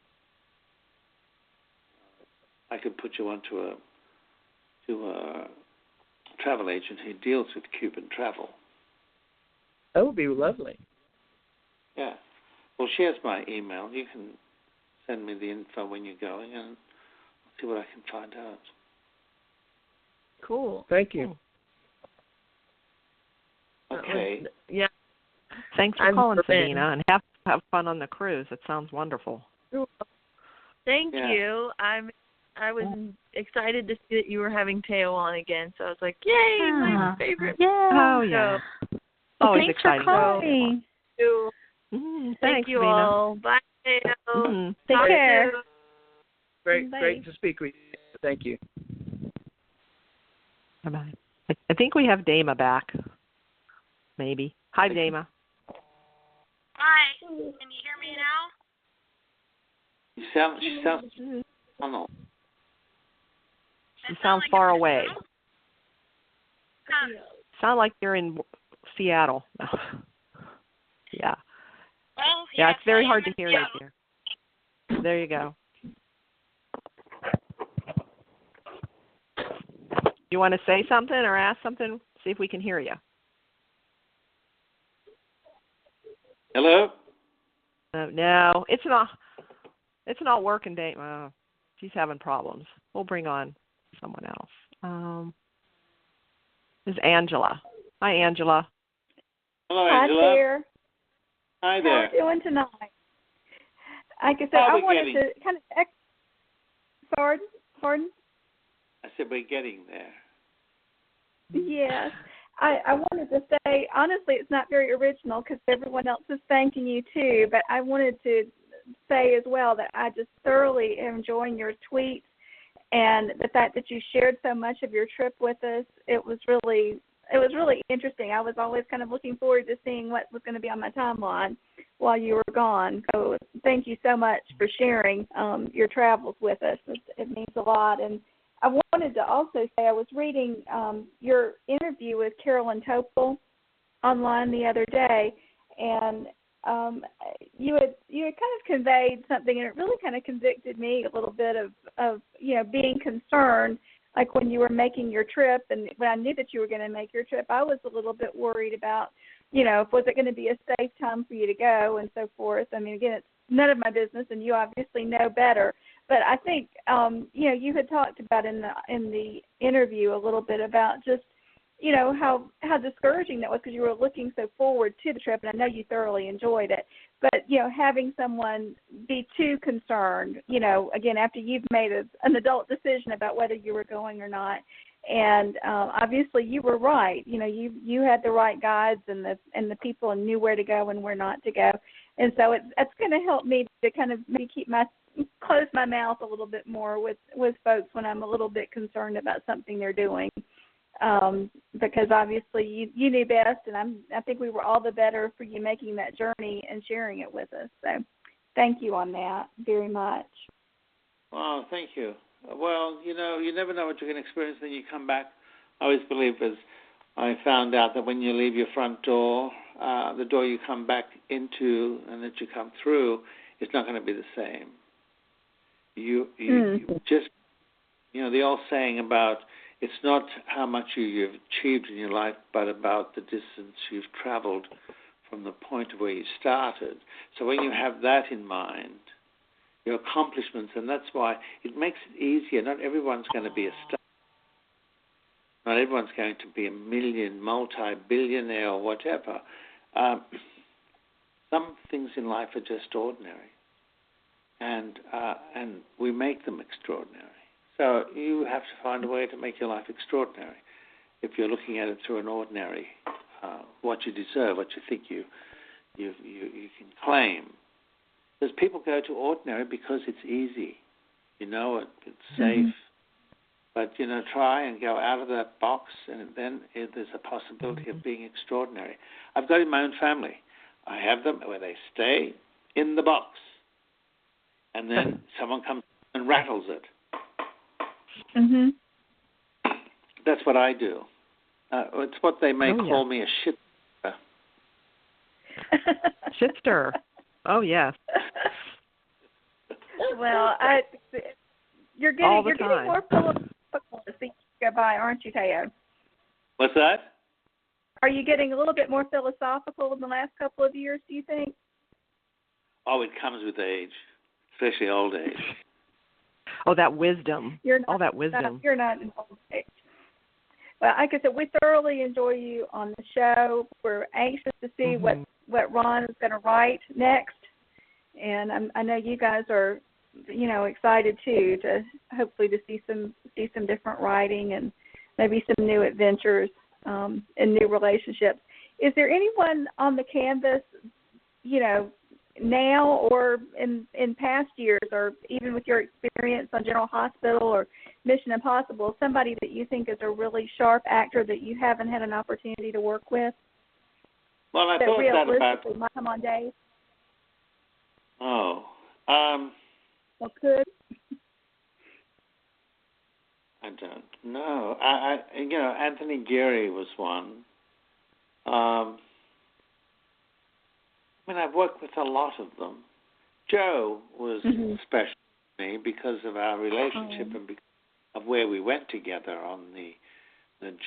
I could put you on to a travel agent who deals with Cuban travel. That would be lovely. Yeah. Well, she has my email. You can send me the info when you're going, and I'll See what I can find out. Cool. Thank you. Okay. Yeah. Thanks for calling, Sabina, and have fun on the cruise. It sounds wonderful. Thank you. I was excited to see that you were having Thaao on again, so I was like, yay, my favorite. Yeah. Oh, yeah. Always Thanks exciting. for calling. Thank you Sabina. all. Bye, Thaao. Take care. Great Bye. to speak with you. Thank you. Bye-bye. I think we have Dama back. Maybe. Hi, Dama. Hi. Can you hear me now? She sounds tunnel. You sound far away. Sound like you're in Seattle. Yeah. Well, Yeah, it's very hard to in hear you Seattle. here. There you go. You want to say something or ask something? See if we can hear you. Hello? No, it's not working, Dave. She's having problems. We'll bring on someone else. This is Angela. Hi, Angela. Hello, Angela. Hi there. Hi How there. are you doing tonight? Like I said, How are I we wanted getting? to kind of pardon? I said we're getting there. Yes. I wanted to say, honestly, it's not very original because everyone else is thanking you too, but I wanted to say as well that I just thoroughly am enjoying your tweets and the fact that you shared so much of your trip with us. It was really interesting. I was always kind of looking forward to seeing what was going to be on my timeline while you were gone. So thank you so much for sharing your travels with us. It means a lot. And I wanted to also say I was reading your interview with Carolyn Topol online the other day, and you had kind of conveyed something, and it really kind of convicted me a little bit of being concerned. Like when you were making your trip, and when I knew that you were going to make your trip, I was a little bit worried about, was it going to be a safe time for you to go and so forth. I mean, again, it's none of my business, and you obviously know better. But I think, you had talked about in the interview a little bit about just, how discouraging that was because you were looking so forward to the trip, and I know you thoroughly enjoyed it. But, having someone be too concerned, again, after you've made an adult decision about whether you were going or not. And obviously you were right. You had the right guides and the people and knew where to go and where not to go. And so it's going to help me to kind of maybe close my mouth a little bit more with folks when I'm a little bit concerned about something they're doing. Because obviously you knew best, and I think we were all the better for you making that journey and sharing it with us. So thank you on that very much. Oh, thank you. Well, you never know what you're going to experience when you come back. I always believe, as I found out, that when you leave your front door, the door you come back into and that you come through, it's not going to be the same. You just, the old saying about it's not how much you've achieved in your life, but about the distance you've traveled from the point of where you started. So when you have that in mind, your accomplishments, and that's why it makes it easier. Not everyone's going to be a star. Not everyone's going to be a million, multi-billionaire or whatever. Some things in life are just ordinary, and we make them extraordinary. So you have to find a way to make your life extraordinary. If you're looking at it through an ordinary, what you deserve, what you think you can claim. Because people go to ordinary because it's easy. It's safe. But, try and go out of that box, and then there's a possibility of being extraordinary. I've got in my own family. I have them where they stay in the box, and then someone comes and rattles it. Mhm. That's what I do. It's what they may call me, a shit. Shifter. Oh, yes. Well, you're getting more philosophical as things go by, aren't you, Thaao? What's that? Are you getting a little bit more philosophical in the last couple of years, do you think? Oh, it comes with age, especially old age. Oh, that wisdom. All that wisdom. You're not in old age. Well, like I said, we thoroughly enjoy you on the show. We're anxious to see what Ron is going to write next, and I know you guys are, excited too to hopefully to see some different writing and maybe some new adventures and new relationships. Is there anyone on the canvas, now or in past years, or even with your experience on General Hospital or Mission Impossible, somebody that you think is a really sharp actor that you haven't had an opportunity to work with? Well, I that thought that realistically might come on days. Oh, Well, could. I don't know. I Anthony Geary was one. I've worked with a lot of them. Joe was special to me because of our relationship and because of where we went together on the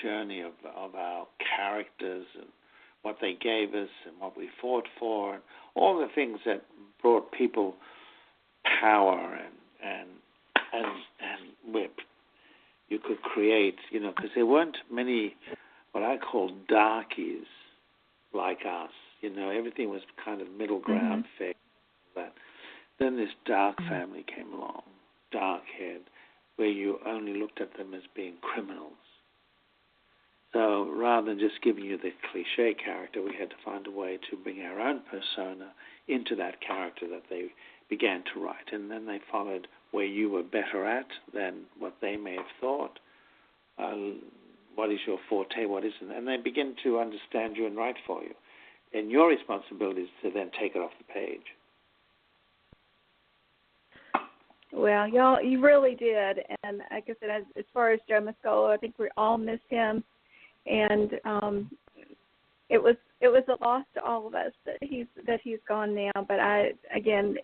journey of our characters and what they gave us and what we fought for and all the things that brought people power and whip you could create, because there weren't many what I call darkies like us. Everything was kind of middle ground fake. That. Then this dark family came along, dark-haired, where you only looked at them as being criminals. So rather than just giving you the cliche character, we had to find a way to bring our own persona into that character that they began to write. And then they followed where you were better at than what they may have thought. What is your forte, what isn't? And they begin to understand you and write for you. And your responsibility is to then take it off the page. Well, you really did. And like I said, as far as Joe Mascolo, I think we all miss him. And it was a loss to all of us that he's gone now. But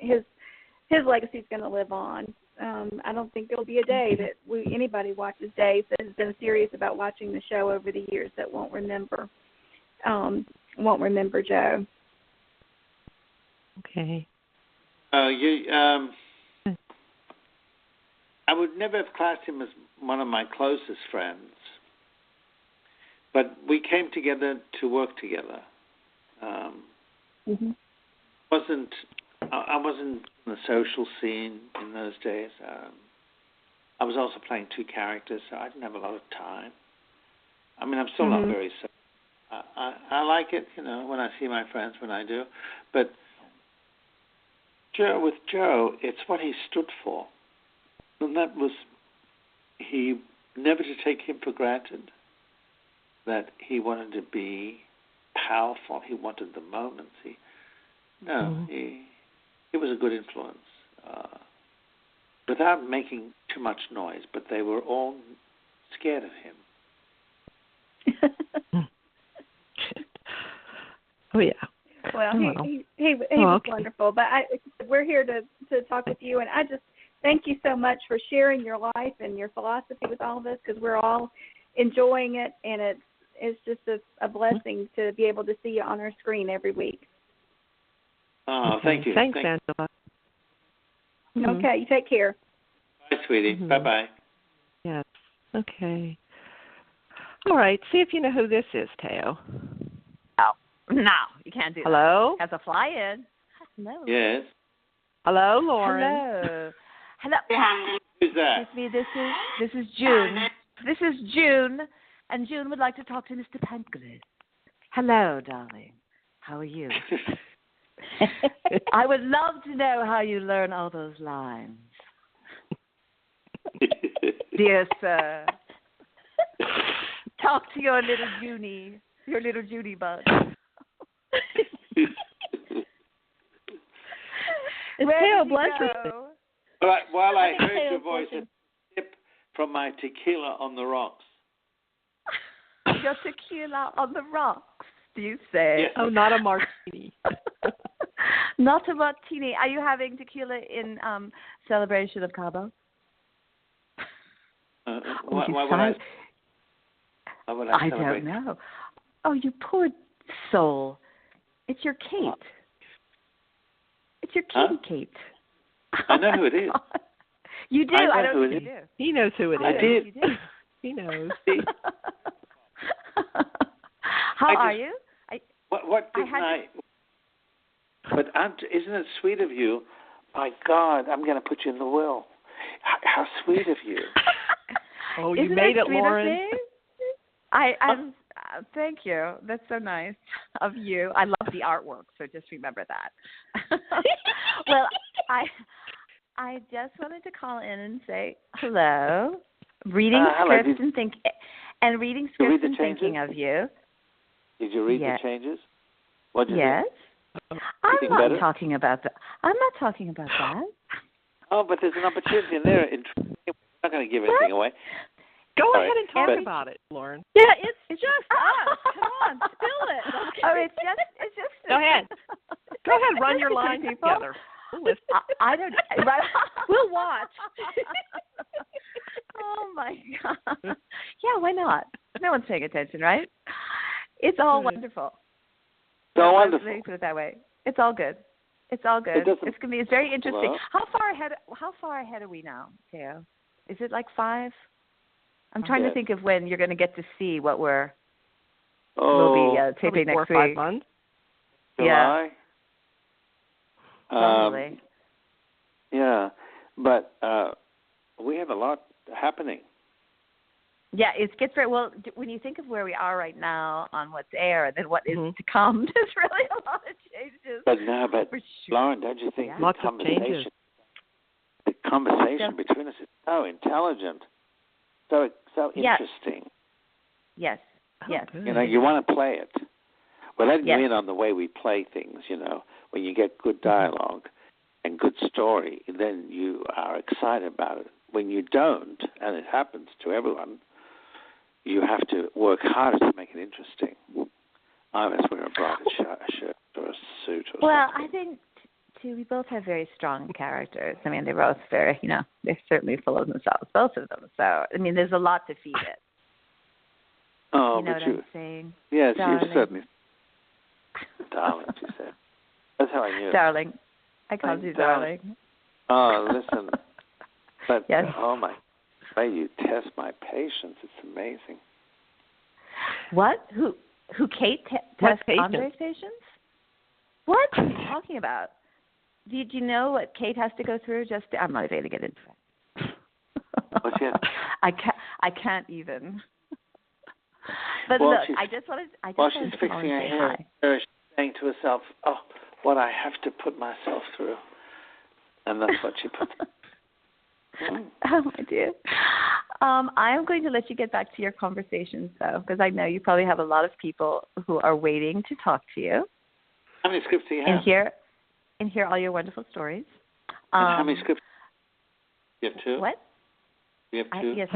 his legacy is going to live on. I don't think there'll be a day that anybody watches Days that has been serious about watching the show over the years that won't remember Joe. Okay. I would never have classed him as one of my closest friends, but we came together to work together. I wasn't in the social scene in those days. I was also playing two characters, so I didn't have a lot of time. I'm still not very social. I like it, when I see my friends, when I do. But with Joe, it's what he stood for. And that was, he never to take him for granted, that he wanted to be powerful. He wanted the moments. He was a good influence without making too much noise, but they were all scared of him. Oh, yeah. Well, he was wonderful. But we're here to talk with you, and I just thank you so much for sharing your life and your philosophy with all of us, because we're all enjoying it, and it's just a blessing to be able to see you on our screen every week. Oh, thank you. Thanks, Angela. Okay, you take care. Bye, sweetie. Bye-bye. Yes. Okay. All right. See if you know who this is, Thaao. No, you can't do that. Hello? Has a fly in. Hello. Yes. Hello, Lauren. Hello. Who's that? Excuse me, this is June. This is June, and June would like to talk to Mr. Penghlis. Hello, darling. How are you? I would love to know how you learn all those lines. Dear sir. Talk to your little Junie bud. Thaao, bless you. While I heard your voice, a sip from my tequila on the rocks. Your tequila on the rocks, do you say? Yes. Oh, not a martini. Not a martini. Are you having tequila in celebration of Cabo? Why would I don't know. Oh, you poor soul. It's your Kate. It's your Katie Kate. I know who it is. You do. I I know don't who think it you is. do. He knows who it I is. did. You do. He knows. How are you? What didn't I? But isn't it sweet of you? My God, I'm going to put you in the will. How sweet of you. Oh, Isn't you made it, sweet Lauren. Of me? I'm thank you. That's so nice of you. I love the artwork, so just remember that. Well, I just wanted to call in and say hello. Reading hello. scripts and reading scripts and thinking of you. Did you read the changes? What did you Yes. think? I'm not talking about that. I'm not talking about that. Oh, but there's an opportunity in there. We're not going to give anything away. Go ahead and talk about it, Lauren. Yeah, it's just us. Come on, spill it. Oh, it's just. Go ahead. Go ahead, run your lines together. We'll listen. I don't. We'll watch. Oh my God. Yeah, why not? No one's paying attention, right? It's all wonderful. So wonderful. Put it that way. It's all good. It's all good. It's very interesting. Hello? How far ahead are we now, Thaao? Is it like 5? I'm trying to think of when you're going to get to see what we'll be taping next 4 or 5 week. months. July. Probably. Yeah, but we have a lot happening. Yeah, it gets very well. When you think of where we are right now on what's air and then what is to come, there's really a lot of changes. But sure. Lauren, don't you think Lots of changes. The conversation between us is so intelligent, so interesting. Yes. Yes. You know, you want to play it. We're letting you in on the way we play things. You know, when you get good dialogue and good story, then you are excited about it. When you don't, and it happens to everyone, you have to work harder to make it interesting. I always wear a bright shirt or a suit or something. Well, I think, too, we both have very strong characters. I mean, they're both very, they're certainly full of themselves, both of them. So, I mean, there's a lot to feed it. Oh, you know what I'm saying? Yes, darling. you certainly. Darling, she said. That's how I knew it. Darling. I called you darling. Oh, listen. But, yes. Oh, my. The way you test my patience, it's amazing. What? Who Kate tests Andre's patience? What are you talking about? Did you know what Kate has to go through? I'm not able to get into it. What's that? I can't even. But well, look, she's fixing her hair, she's saying to herself, "Oh, what I have to put myself through," and that's what she put. Oh my dear. I am going to let you get back to your conversations, though, because I know you probably have a lot of people who are waiting to talk to you. How many scripts do you have? And hear all your wonderful stories. And how many scripts? You have 2? What? You have 2? Yes,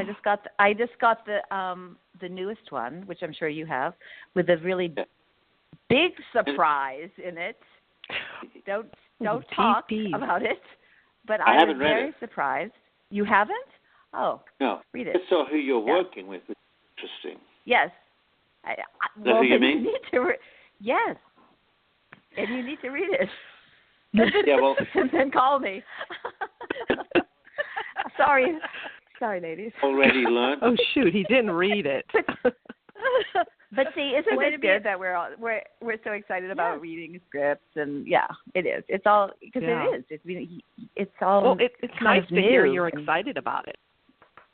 I just got the newest one, which I'm sure you have, with a really big surprise in it. Don't talk about it. But I was very surprised. You haven't? Oh, no. Read it. I saw who you're working with. It's interesting. Yes. That's who you mean? Yes. And you need to read it. Yeah, well. And then call me. Sorry, ladies. Already learned. Oh shoot, he didn't read it. But see, isn't it good that we're so excited about reading scripts? And it is. It's all because it is. It's all. Well, it's nice to hear you're excited about it.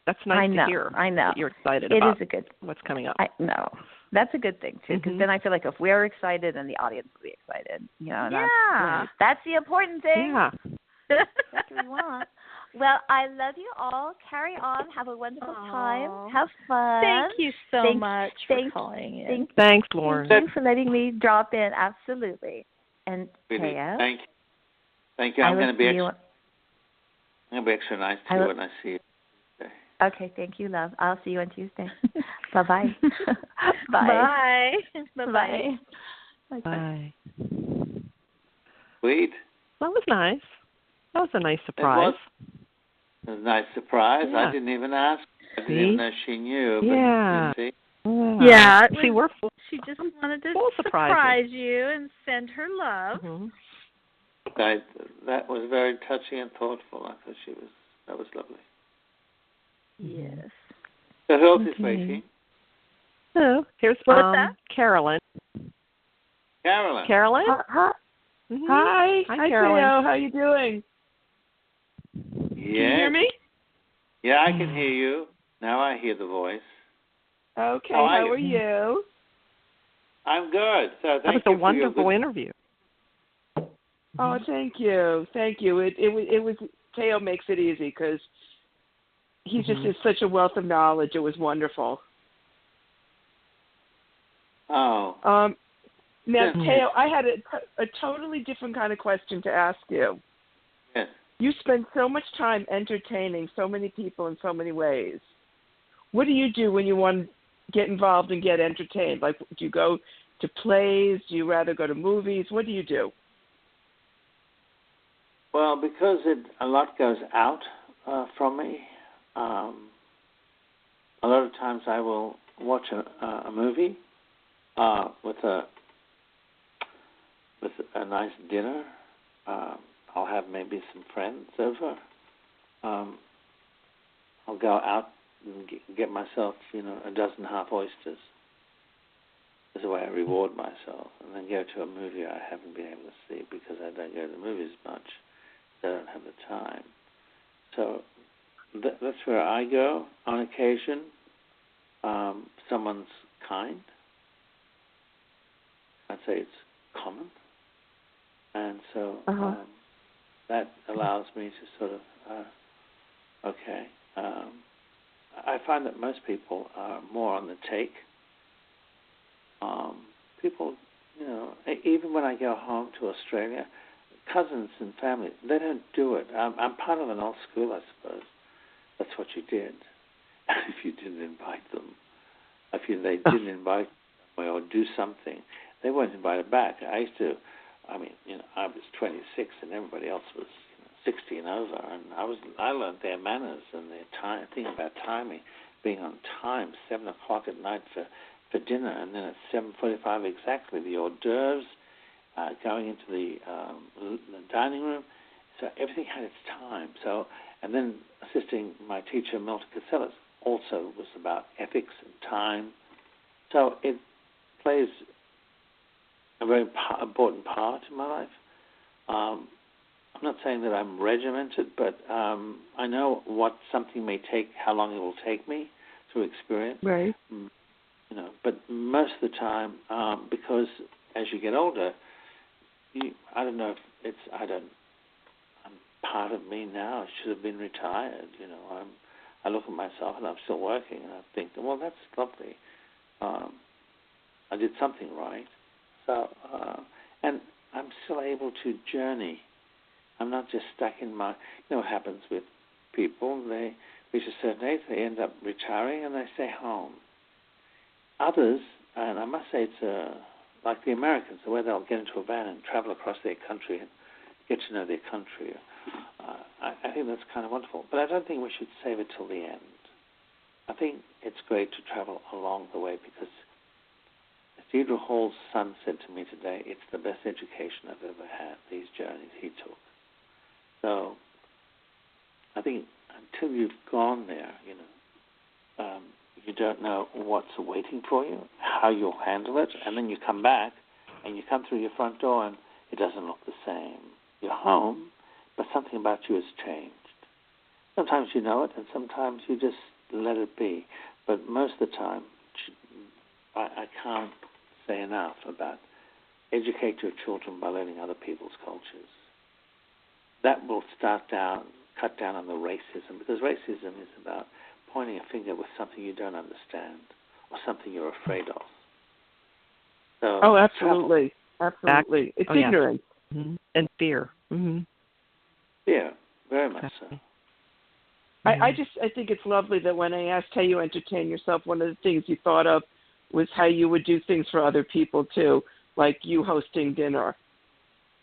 That's nice to hear. I know. That you're excited about. It is a good. What's coming up? I know. That's a good thing too, because then I feel like if we're excited, then the audience will be excited. And that's the important thing. Yeah. That's what we want. Well, I love you all. Carry on. Have a wonderful time. Have fun. Thank you so much for calling in. Thanks, Lauren. Thank you for letting me drop in. Absolutely. And really, Thaao. Thank you. I'm going to be extra nice to you when I see you. Okay, thank you, love. I'll see you on Tuesday. Bye-bye. Bye. Bye-bye. Bye. Sweet. That was nice. That was a nice surprise. It was a nice surprise. Yeah. I didn't even ask. I didn't even know she knew. But yeah. You see? Yeah. See, we're full. She just wanted to surprise you and send her love. Mm-hmm. That was very touching and thoughtful. I thought she was That was lovely. Yes. So who else is waiting? Oh, here's What's that? Carolyn. Carolyn. Carolyn? Hi. Mm-hmm. Hi. Hi, Carolyn. Thaao. How you doing? Yes. Can you hear me? Yeah, I can hear you. Now I hear the voice. Okay. How are you? I'm good. So that was a wonderful interview. Oh, thank you. It was Thaao makes it easy because he just is such a wealth of knowledge. It was wonderful. Oh. Now, Thaao, I had a totally different kind of question to ask you. Yes. You spend so much time entertaining so many people in so many ways. What do you do when you want to get involved and get entertained? Like, do you go to plays? Do you rather go to movies? What do you do? Well, because a lot goes out from me, a lot of times I will watch a movie with a nice dinner. I'll have maybe some friends over. I'll go out and get myself, a dozen half oysters. That's the way I reward myself. And then go to a movie I haven't been able to see because I don't go to the movies much. I don't have the time. So that's where I go on occasion. Someone's kind. I'd say it's common. And so that allows me to sort of, I find that most people are more on the take. People, even when I go home to Australia, cousins and family, they don't do it. I'm part of an old school, I suppose. That's what you did. If you didn't invite them, they didn't invite them or do something, they weren't invited back. I was 26 and everybody else was 60 and over, and I learned their manners and their time, thinking about timing, being on time, 7 o'clock at night for dinner, and then at 7:45 exactly the hors d'oeuvres, going into the dining room. So everything had its time. So, and then assisting my teacher, Milton Casellas, also was about ethics and time. So it plays a very important part in my life. I'm not saying that I'm regimented, but I know what something may take, how long it will take me to experience. Right. But most of the time, because as you get older, I don't know if I'm part of me now. I should have been retired. I look at myself and I'm still working, and I think, well, that's lovely. I did something right. So, and I'm still able to journey. I'm not just stuck in my. What happens with people? They reach a certain age, they end up retiring, and they stay home. Others, and I must say it's like the Americans, the way they'll get into a van and travel across their country and get to know their country. I think that's kind of wonderful. But I don't think we should save it till the end. I think it's great to travel along the way because Theodore Hall's son said to me today, it's the best education I've ever had, these journeys he took. So I think until you've gone there, you don't know what's waiting for you, how you'll handle it, and then you come back and you come through your front door and it doesn't look the same. You're home, but something about you has changed. Sometimes you know it, and sometimes you just let it be. But most of the time, I can't say enough about educate your children by learning other people's cultures. That will cut down on the racism, because racism is about pointing a finger with something you don't understand or something you're afraid of. So, absolutely. Absolutely. It's ignorance. Yeah. Mm-hmm. And fear. Mm-hmm. Yeah, very much so. I think it's lovely that when I asked how you entertain yourself, one of the things you thought of was how you would do things for other people too, like you hosting dinner.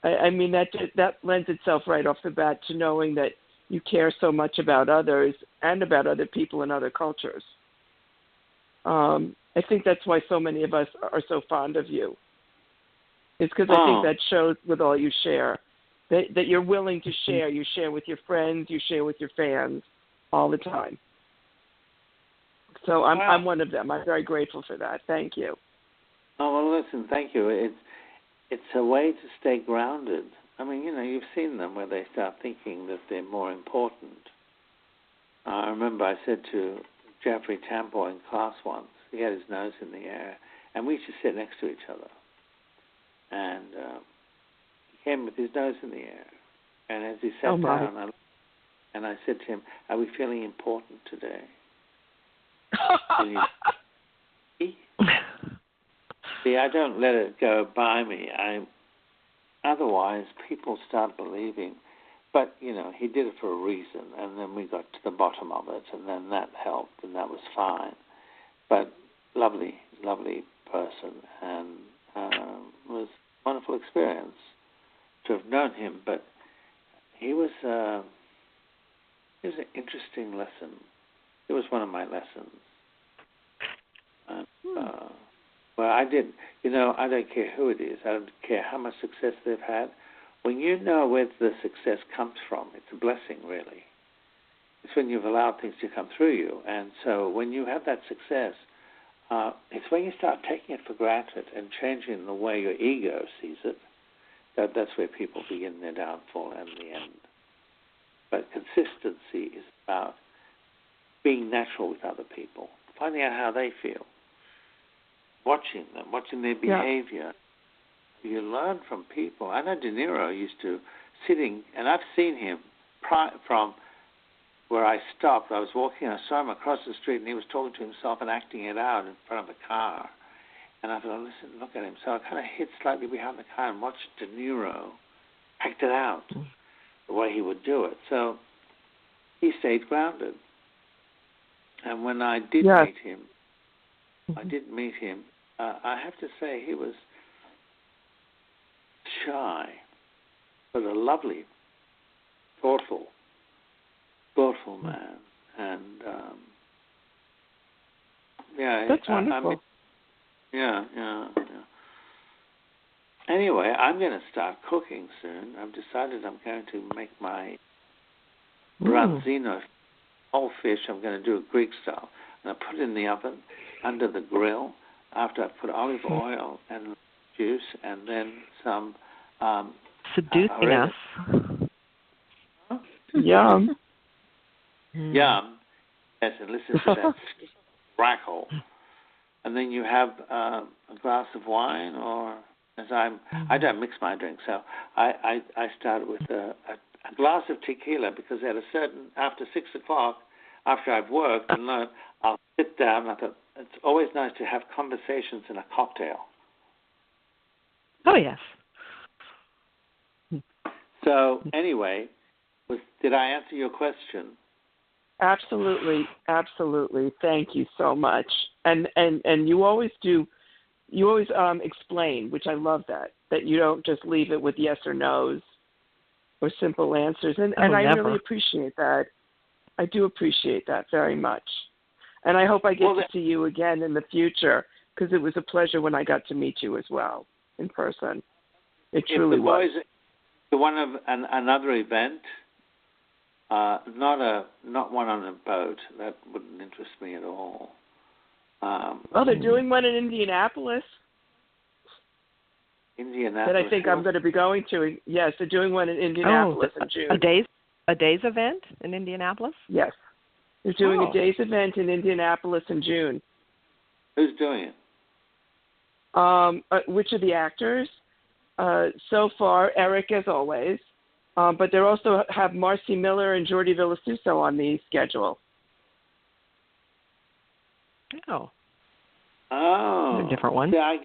I mean, that lends itself right off the bat to knowing that you care so much about others and about other people in other cultures. I think that's why so many of us are so fond of you. It's because I think that shows with all you share. that you're willing to share. You share with your friends, you share with your fans all the time. So I'm one of them. I'm very grateful for that. Thank you. Oh, well, listen, thank you. It's a way to stay grounded. I mean, you've seen them where they start thinking that they're more important. I remember I said to Jeffrey Tampo in class once, he had his nose in the air, and we used to sit next to each other. And he came with his nose in the air. And as he sat down, I said to him, "Are we feeling important today?" And see, I don't let it go by me. Otherwise, people start believing. But, he did it for a reason, and then we got to the bottom of it, and then that helped, and that was fine. But lovely person, and was a wonderful experience to have known him. But he was an interesting lesson. It was one of my lessons. Well, I don't care who it is. I don't care how much success they've had. When you know where the success comes from, it's a blessing, really. It's when you've allowed things to come through you. And so when you have that success, it's when you start taking it for granted and changing the way your ego sees it, that's where people begin their downfall and the end. But consistency is about being natural with other people, finding out how they feel, watching them, watching their behavior. You learn from people. I know De Niro used to sitting, and I've seen him from where I stopped. I was walking, I saw him across the street, and he was talking to himself and acting it out in front of a car. And I thought, listen, look at him. So I kind of hid slightly behind the car and watched De Niro act it out the way he would do it. So he stayed grounded. And when I did meet him, I have to say he was shy, but a lovely, thoughtful man. And that's wonderful. Anyway, I'm going to start cooking soon. I've decided I'm going to make my branzino whole fish. I'm going to do it Greek style. And I put it in the oven under the grill after I put olive oil and juice and then some seducing us. Yum. Yum. Yes, and listen to that crackle. And then you have a glass of wine, or I don't mix my drink, so I started with a glass of tequila because at after 6 o'clock, after I've worked and learned, I'll sit down. I thought it's always nice to have conversations in a cocktail. Oh yes. So anyway, did I answer your question? Absolutely. Thank you so much. And you always do. You always explain, which I love that you don't just leave it with yes or no's or simple answers. And I really appreciate that. I do appreciate that very much. And I hope I get to see you again in the future because it was a pleasure when I got to meet you as well in person. It truly was. One of another event, not one on a boat. That wouldn't interest me at all. They're doing one in Indianapolis. That I think I'm going to be going to. Yes, they're doing one in Indianapolis in June. A day's event in Indianapolis? Yes. They're doing a day's event in Indianapolis in June. Who's doing it? Which of the actors? So far, Eric as always. But they also have Marcy Miller and Jordi Villasuso on the schedule. Oh. They're different ones. Yeah,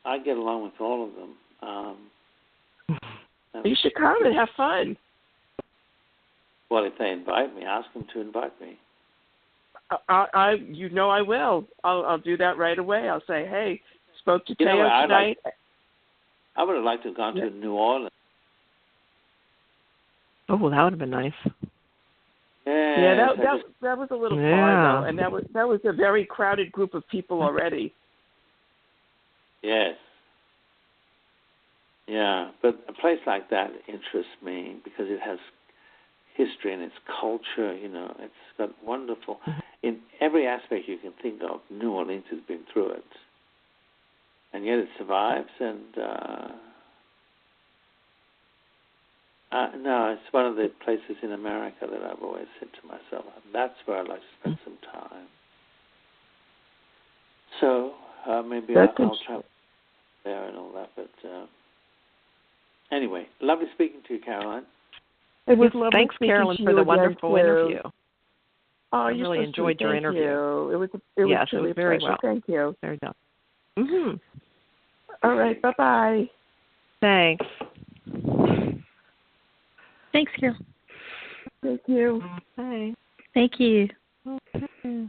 I get along with all of them. You should come and have fun. Well, if they invite me, ask them to invite me. I will. I'll do that right away. I'll say, hey, spoke to Thaao tonight. I would have liked to have gone to New Orleans. Oh, well, that would have been nice. Yeah, that was a little far though, and that was a very crowded group of people already. Yes. Yeah, but a place like that interests me because it has history and its culture. It's got wonderful. In every aspect you can think of, New Orleans has been through it, and yet it survives. And no, it's one of the places in America that I've always said to myself, that's where I'd like to spend some time. So maybe I'll travel there and all that. But anyway, lovely speaking to you, Caroline. It was lovely. Thanks, Carolyn, for the wonderful interview. Oh, I really enjoyed your interview. You. It was very well. Thank you. Very well. All right. Bye-bye. Thanks. Thanks, Carol. Thank you. Bye. Thank you. Okay.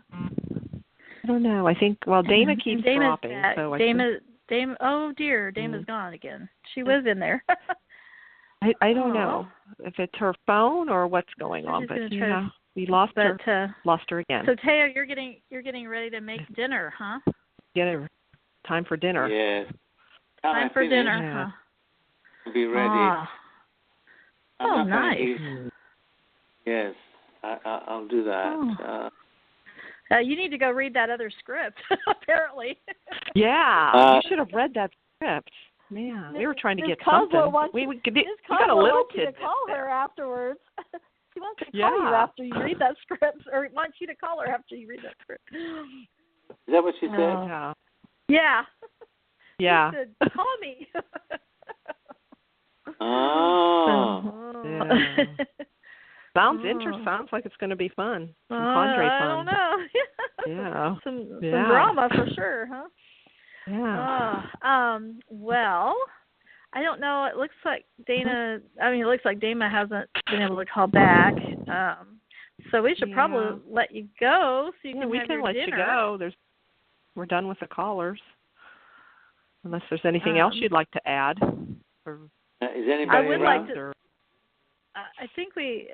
I don't know. I think, Dana keeps dropping. So Dana, oh dear, Dana's gone again. She was in there. I don't know if it's her phone or what's going on, but we lost her. Lost her again. So Thaao, you're getting ready to make dinner, huh? Time for dinner. Yes. Time for dinner, huh? Be ready. Oh, nice. Yes, I'll do that. You need to go read that other script, apparently. Yeah, you should have read that script. Man, we were trying to get something. We got a little tidbit. To call her afterwards. She wants to call you after you read that script, or wants you to call her after you read that script. Is that what she said? Yeah. Yeah. She said, call me. Yeah. Sounds interesting. Sounds like it's going to be fun. Some Condre fun. I don't know. Yeah. Some drama for sure, huh? Yeah. Well, I don't know. It looks like Dana hasn't been able to call back. So we should probably let you go so you can have your dinner. We can let you go. We're done with the callers. Unless there's anything else you'd like to add. Is anybody around? I think we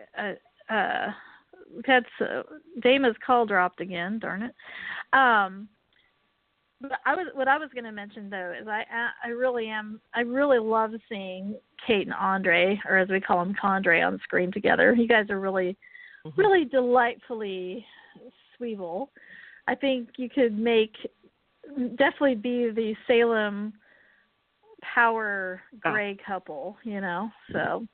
had Dama's call dropped again. Darn it. But what I was going to mention though is I really love seeing Kate and Andre, or as we call them, Condre, on screen together. You guys are really delightfully sweeble. I think you could definitely be the Salem power gray couple, So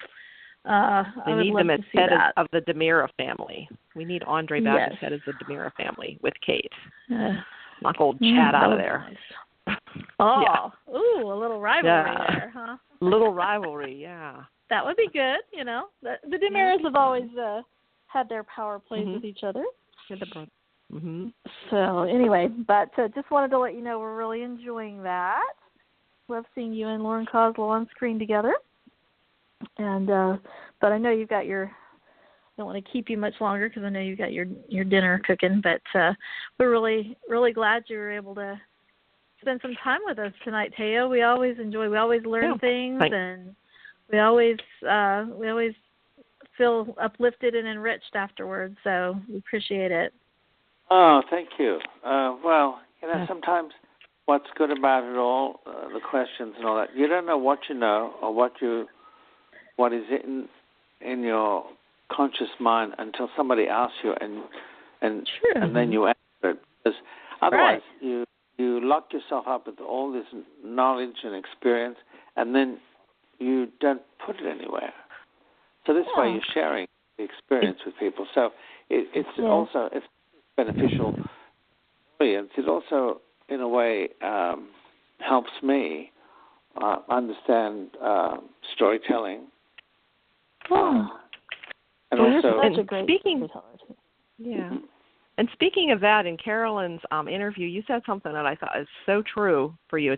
we need them as head of the DeMira family. We need Andre back as head of the DeMira family with Kate. Knock old Chad out of there. Nice. Oh, ooh, a little rivalry there, huh? A little rivalry, yeah. That would be good, The DeMiras have always had their power plays with each other. So anyway, but just wanted to let you know we're really enjoying that. Love seeing you and Lauren Koslow on screen together. And but I know you've got I don't want to keep you much longer because I know you've got your dinner cooking. But we're really, really glad you were able to spend some time with us tonight, Thaao. We always learn things, and we always feel uplifted and enriched afterwards. So we appreciate it. Oh, thank you. Sometimes what's good about it all, the questions and all that, you don't know what you know or what is in your conscious mind until somebody asks you, and then you answer it. Because otherwise, you lock yourself up with all this knowledge and experience, and then you don't put it anywhere. So this way, you're sharing the experience with people. So it's also beneficial audience. It also, in a way, helps me understand storytelling. And also, such a great storyteller. Yeah. And speaking of that, in Carolyn's interview, you said something that I thought is so true for you.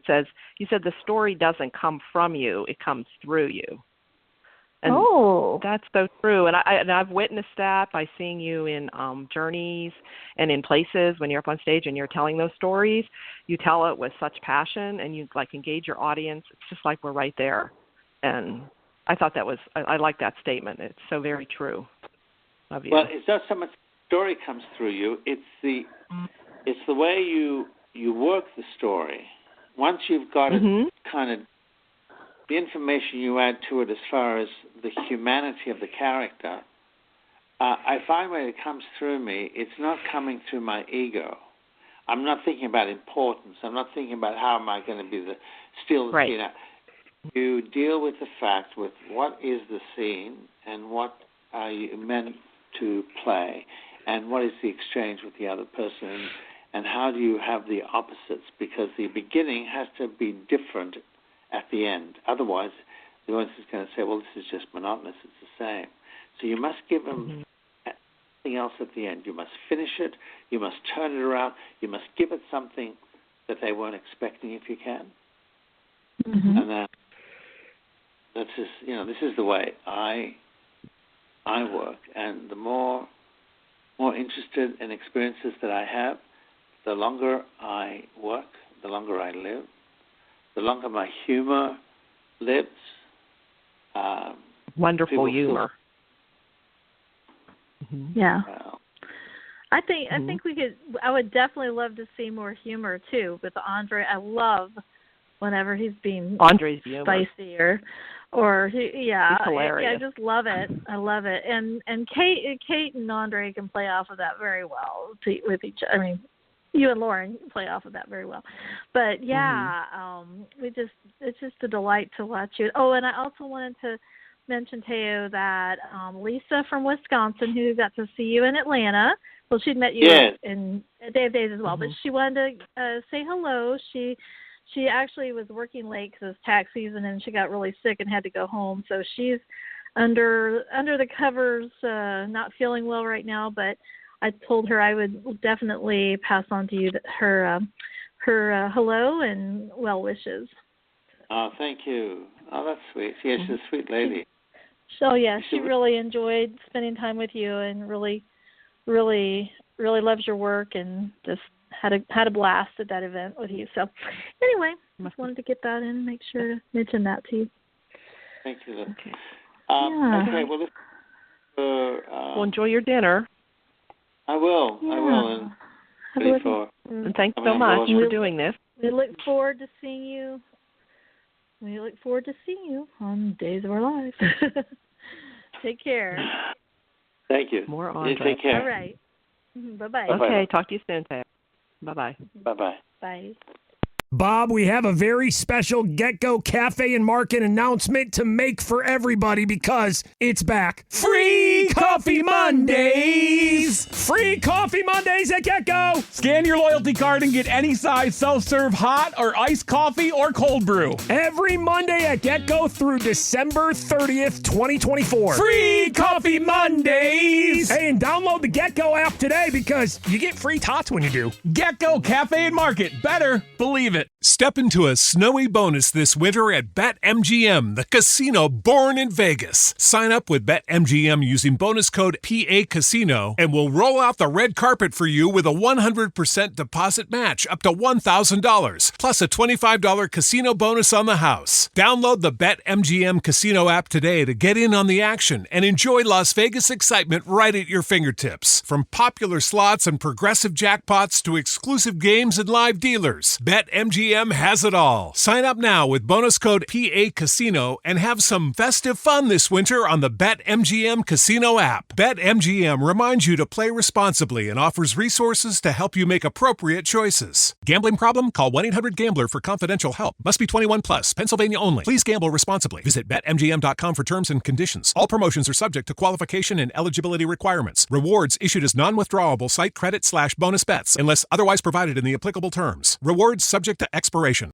You said the story doesn't come from you; it comes through you. And that's so true. And I've witnessed that by seeing you in journeys and in places when you're up on stage and you're telling those stories. You tell it with such passion, and you engage your audience. It's just like we're right there. And I thought I like that statement. It's so very true of you. Well, it's not so much the story comes through you. It's the way you work the story. Once you've got it kind of the information you add to it as far as the humanity of the character, I find when it comes through me, it's not coming through my ego. I'm not thinking about importance. I'm not thinking about how am I going to be steal the scene out. You deal with the fact with what is the scene and what are you meant to play and what is the exchange with the other person and how do you have the opposites, because the beginning has to be different at the end. Otherwise, the audience is going to say, well, this is just monotonous. It's the same. So you must give them something else at the end. You must finish it. You must turn it around. You must give it something that they weren't expecting if you can. And that's just, this is the way I work. And the more interested in experiences that I have, the longer I work, the longer I live, the longer my humor lives. Wonderful humor. Yeah. I think I would definitely love to see more humor too with Andre. I love whenever he's being Andre's humor. Spicier or he's hilarious. I just love it. I love it. And Kate and Andre can play off of that very well with each other. I mean, you and Lauren play off of that very well. But it's just a delight to watch you. Oh, and I also wanted to mention, Thaao, that Lisa from Wisconsin, who got to see you in Atlanta, well, she'd met you in Day of Days as well, but she wanted to say hello. She actually was working late because it's tax season, and she got really sick and had to go home. So she's under the covers, not feeling well right now, but I told her I would definitely pass on to you her hello and well wishes. Oh, thank you. Oh, that's sweet. Yeah, she's a sweet lady. So she really enjoyed spending time with you and really, really, really loves your work and just had a blast at that event with you. So anyway, just wanted to get that in and make sure to mention that to you. Thank you. Okay. Okay. Well, well, enjoy your dinner. I will. Yeah. I will. And thanks so much for doing this. We look forward to seeing you. We look forward to seeing you on Days of Our Lives. Take care. Thank you. More on. Take care. All right. Bye-bye. Okay. Talk to you soon, Thaao. Bye-bye. Bye-bye. Bye. Bob, we have a very special Get-Go Cafe and Market announcement to make for everybody because it's back. Free Coffee Mondays! Free Coffee Mondays at Get-Go! Scan your loyalty card and get any size self-serve hot or iced coffee or cold brew. Every Monday at Get-Go through December 30th, 2024. Free Coffee Mondays! Hey, and download the Get-Go app today because you get free tots when you do. Get-Go Cafe and Market. Better believe it. Step into a snowy bonus this winter at BetMGM, the casino born in Vegas. Sign up with BetMGM using bonus code PACasino, and we'll roll out the red carpet for you with a 100% deposit match up to $1,000, plus a $25 casino bonus on the house. Download the BetMGM Casino app today to get in on the action and enjoy Las Vegas excitement right at your fingertips. From popular slots and progressive jackpots to exclusive games and live dealers, BetMGM has it all. Sign up now with bonus code PACasino and have some festive fun this winter on the BetMGM Casino app. BetMGM reminds you to play responsibly and offers resources to help you make appropriate choices. Gambling problem? Call 1-800-GAMBLER for confidential help. Must be 21 plus. Pennsylvania only. Please gamble responsibly. Visit BetMGM.com for terms and conditions. All promotions are subject to qualification and eligibility requirements. Rewards issued as non-withdrawable site credit/bonus bets unless otherwise provided in the applicable terms. Rewards subject to expiration.